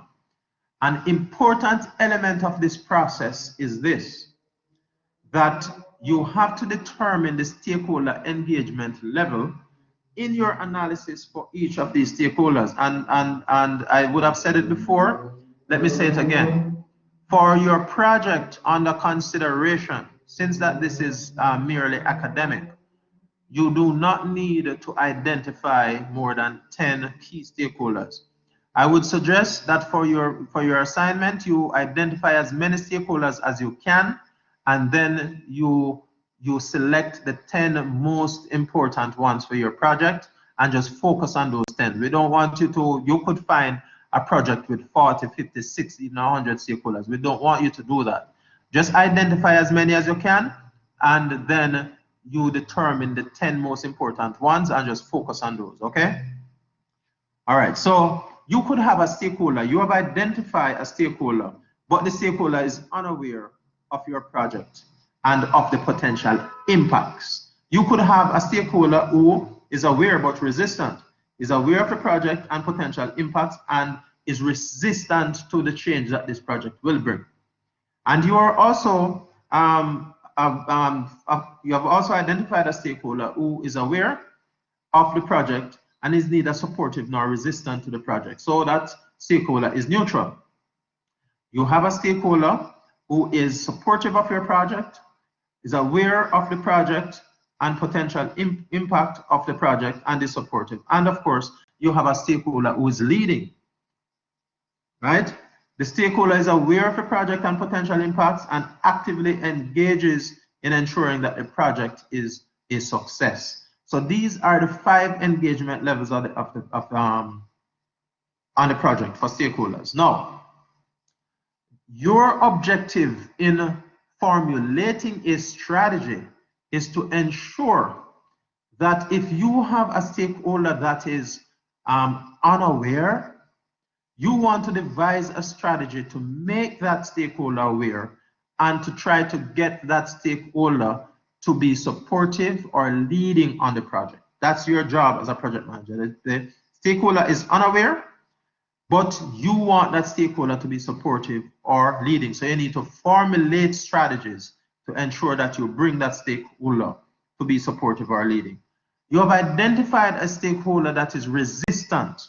S1: An important element of this process is this, that you have to determine the stakeholder engagement level in your analysis for each of these stakeholders. And I would have said it before, let me say it again. For your project under consideration, since that this is merely academic, you do not need to identify more than 10 key stakeholders. I would suggest that for your assignment, you identify as many stakeholders as you can, and then you select the 10 most important ones for your project and just focus on those 10. We don't want you could find a project with 40, 50, 60, even 100 stakeholders. We don't want you to do that. Just identify as many as you can, and then you determine the 10 most important ones and just focus on those, okay? All right, so you could have a stakeholder, you have identified a stakeholder, but the stakeholder is unaware of your project and of the potential impacts. You could have a stakeholder who is aware but resistant, is aware of the project and potential impacts, and is resistant to the change that this project will bring. And you are also you have also identified a stakeholder who is aware of the project and is neither supportive nor resistant to the project. So that stakeholder is neutral. You have a stakeholder who is supportive of your project, is aware of the project and potential impact of the project, and is supportive. And of course, you have a stakeholder who is leading, right? The stakeholder is aware of the project and potential impacts and actively engages in ensuring that the project is a success. So these are the 5 engagement levels on the project for stakeholders. Now, your objective in formulating a strategy is to ensure that if you have a stakeholder that is unaware, you want to devise a strategy to make that stakeholder aware and to try to get that stakeholder to be supportive or leading on the project. That's your job as a project manager. The stakeholder is unaware, but you want that stakeholder to be supportive or leading. So you need to formulate strategies to ensure that you bring that stakeholder to be supportive or leading. You have identified a stakeholder that is resistant.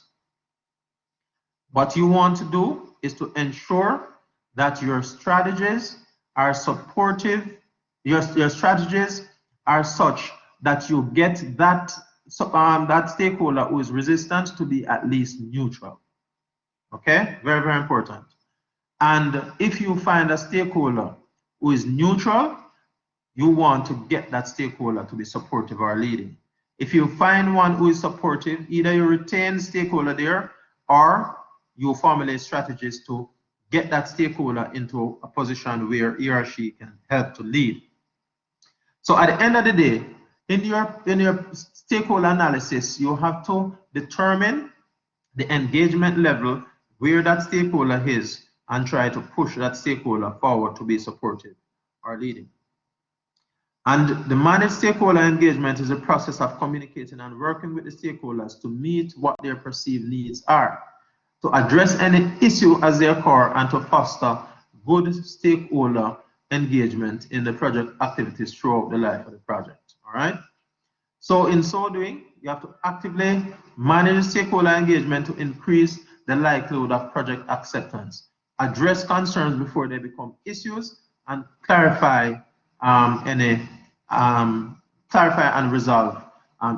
S1: What you want to do is to ensure that your strategies are supportive, your strategies are such that you get that stakeholder who is resistant to be at least neutral. Okay, very, very important. And if you find a stakeholder who is neutral, you want to get that stakeholder to be supportive or leading. If you find one who is supportive, either you retain the stakeholder there or you formulate strategies to get that stakeholder into a position where he or she can help to lead. So at the end of the day, in your stakeholder analysis, you have to determine the engagement level where that stakeholder is and try to push that stakeholder forward to be supportive or leading. And the managed stakeholder engagement is a process of communicating and working with the stakeholders to meet what their perceived needs are, to address any issue as they occur, and to foster good stakeholder engagement in the project activities throughout the life of the project. All right. So in so doing, you have to actively manage stakeholder engagement to increase the likelihood of project acceptance, address concerns before they become issues, and clarify and resolve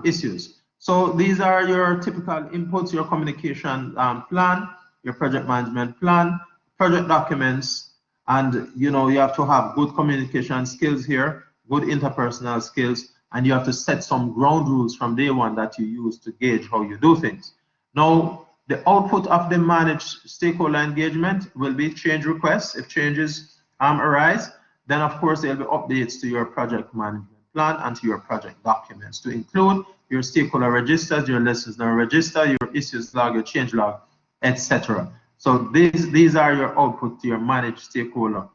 S1: issues. So these are your typical inputs: your communication plan, your project management plan, project documents, and you have to have good communication skills here, good interpersonal skills, and you have to set some ground rules from day one that you use to gauge how you do things. Now, the output of the managed stakeholder engagement will be change requests. If changes arise, then of course there will be updates to your project management plan and to your project documents to include your stakeholder registers, your lessons learned register, your issues log, your change log, etc. So these are your output to your managed stakeholder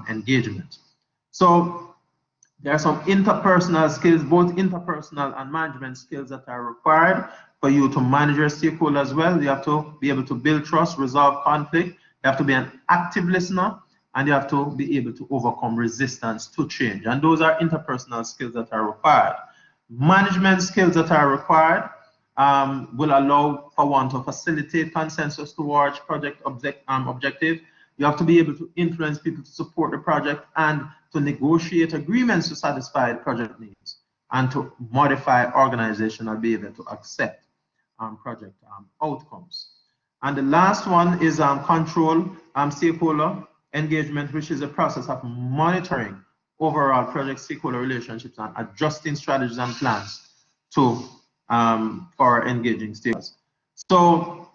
S1: engagement. So there are some interpersonal skills, both interpersonal and management skills, that are required for you to manage your stakeholders as well. You have to be able to build trust, resolve conflict. You have to be an active listener, and you have to be able to overcome resistance to change. And those are interpersonal skills that are required. Management skills that are required will allow for one to facilitate consensus towards project objective. You have to be able to influence people to support the project and to negotiate agreements to satisfy the project needs and to modify organizational behavior to accept project outcomes. And the last one is control stakeholder engagement, which is a process of monitoring overall project stakeholder relationships and adjusting strategies and plans to for engaging stakeholders. So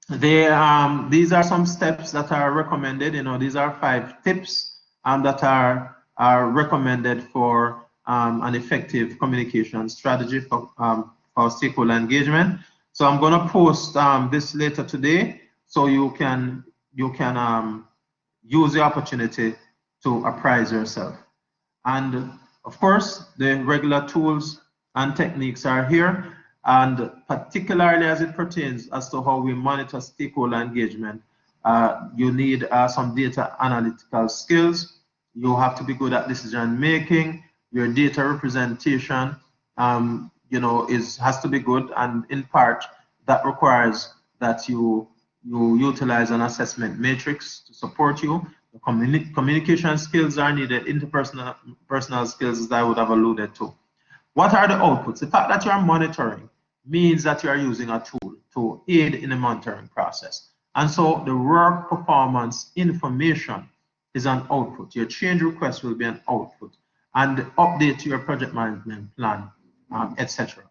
S1: these are some steps that are recommended. These are 5 tips that are recommended for an effective communication strategy for stakeholder engagement. So I'm going to post this later today, so you can use the opportunity to apprise yourself. And of course, the regular tools and techniques are here, and particularly as it pertains as to how we monitor stakeholder engagement, you need some data analytical skills. You have to be good at decision making. Your data representation has to be good, and in part that requires that you utilize an assessment matrix to support you. The communication skills are needed, interpersonal skills, as I would have alluded to. What are the outputs? The fact that you are monitoring means that you are using a tool to aid in the monitoring process. And so the work performance information is an output. Your change request will be an output, and the update to your project management plan, etc.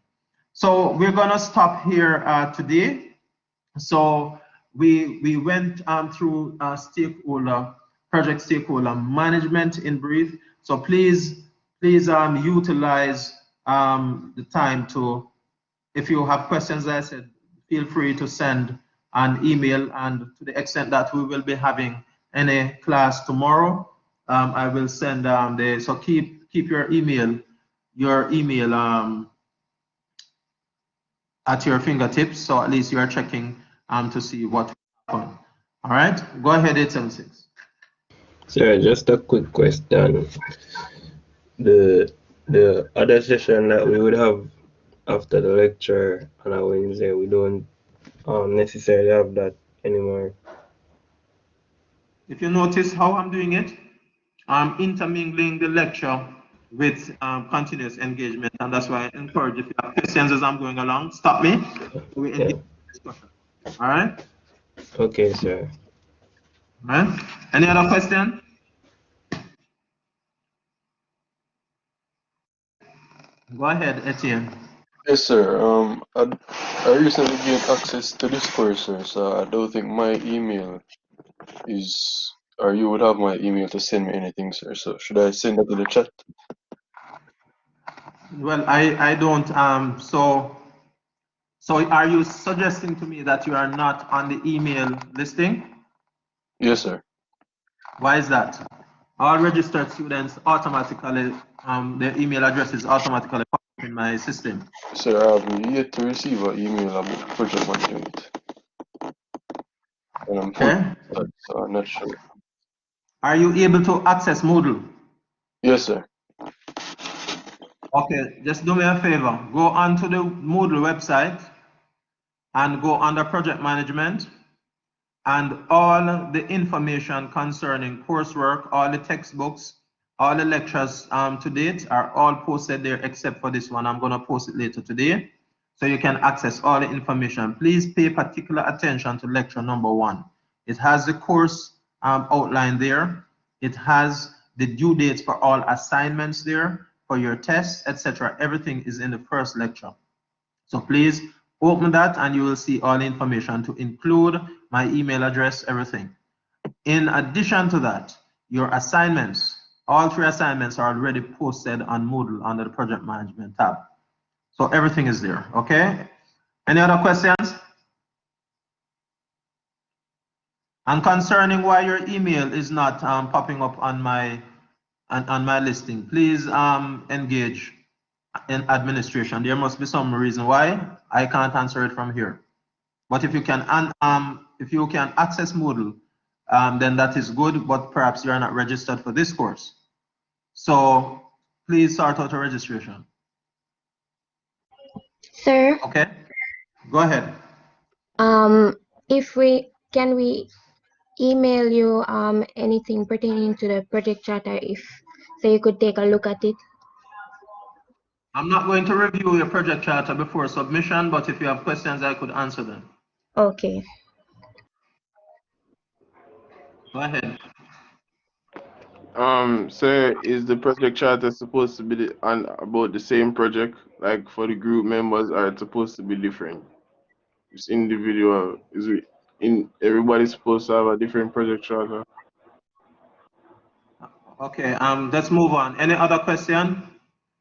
S1: So we're going to stop here today. So we went through project stakeholder management in brief. So please utilize the time to, if you have questions, as I said, feel free to send an email, and to the extent that we will be having any class tomorrow, I will send so keep your email at your fingertips, so at least you are checking to see what happened. All right, go ahead, 876.
S7: Sir, just a quick question. The other session that we would have after the lecture on a Wednesday, we don't necessarily have that anymore.
S1: If you notice how I'm doing it, I'm intermingling the lecture with continuous engagement, and that's why I encourage, if you have questions as I'm going along, stop me. We engage in discussion. All right?
S7: Okay, sir.
S1: All right. Any other question? Go ahead, Etienne.
S12: Yes, sir. I recently gained access to this course, sir, so I don't think my email is, or you would have my email to send me anything, sir. So should I send that to the chat?
S1: Well, I don't. So are you suggesting to me that you are not on the email listing?
S12: Yes, sir.
S1: Why is that? All registered students automatically, their email address is automatically popped up in my system.
S12: Sir, I have yet to receive an email about project management. And I'm
S1: Okay.
S12: so I'm not sure.
S1: Are you able to access Moodle?
S12: Yes, sir.
S1: Okay, just do me a favor. Go onto the Moodle website and go under project management, and all the information concerning coursework, all the textbooks, all the lectures to date are all posted there except for this one. I'm going to post it later today, so you can access all the information. Please pay particular attention to lecture number 1. It has the course outline there. It has the due dates for all assignments there, for your tests, etc. Everything is in the first lecture. So please open that and you will see all the information, to include my email address, everything. In addition to that, your assignments, all 3 assignments are already posted on Moodle under the project management tab. So everything is there, okay? Any other questions? And concerning why your email is not popping up on my listing, please engage in administration. There must be some reason why. I can't answer it from here. But if you can access Moodle, then that is good, but perhaps you are not registered for this course. So please sort out a registration.
S10: Sir,
S1: Okay, go ahead.
S10: can we email you anything pertaining to the project charter if so you could take a look at it.
S1: I'm not going to review your project charter before submission, but if you have questions, I could answer them.
S10: Okay.
S1: Go ahead.
S13: Sir, is the project charter supposed to be on about the same project, like for the group members, or it's supposed to be different? It's individual. Is it in everybody's supposed to have a different project charter?
S1: Okay, let's move on. Any other question?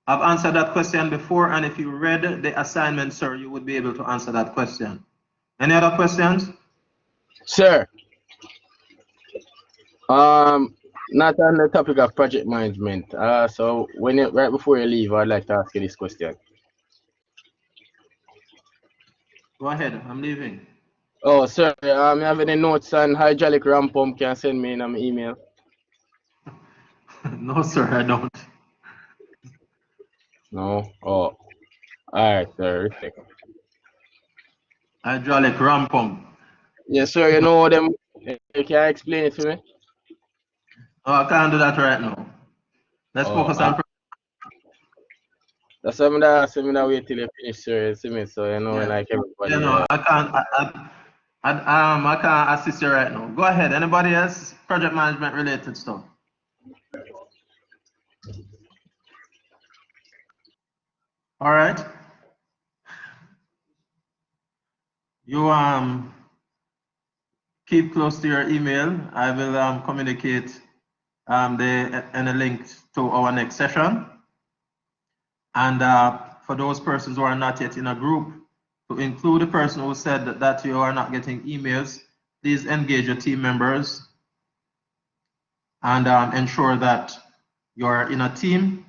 S1: I've answered that question before, and if you read the assignment, sir, you would be able to answer that question. Any other questions?
S14: Sir, not on the topic of project management. So right before you leave, I'd like to ask you this question.
S1: Go ahead, I'm leaving.
S14: Oh, sir, you have any notes on hydraulic ramp pump? Can send me in an email.
S1: No, sir, I don't.
S14: No. Oh, all right, sir. Respect.
S1: Hydraulic ramp pump.
S14: Yes, sir. You know them. You can explain it to me.
S1: No, I can't do that right now. Let's focus on.
S14: That's something that wait till you finish, sir. See me, so you know,
S1: Yeah.
S14: like everybody.
S1: Yeah, no, I can't. I can't assist you right now. Go ahead. Anybody else? Project management related stuff. All right. You keep close to your email. I will communicate any link to our next session. And for those persons who are not yet in a group, to include the person who said that you are not getting emails, please engage your team members and ensure that you're in a team,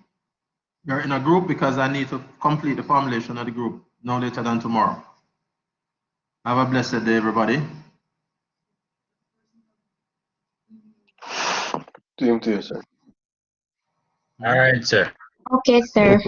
S1: you're in a group, because I need to complete the formulation of the group no later than tomorrow. Have a blessed day, everybody.
S12: Same to you, sir.
S6: All right, sir.
S10: Okay, sir.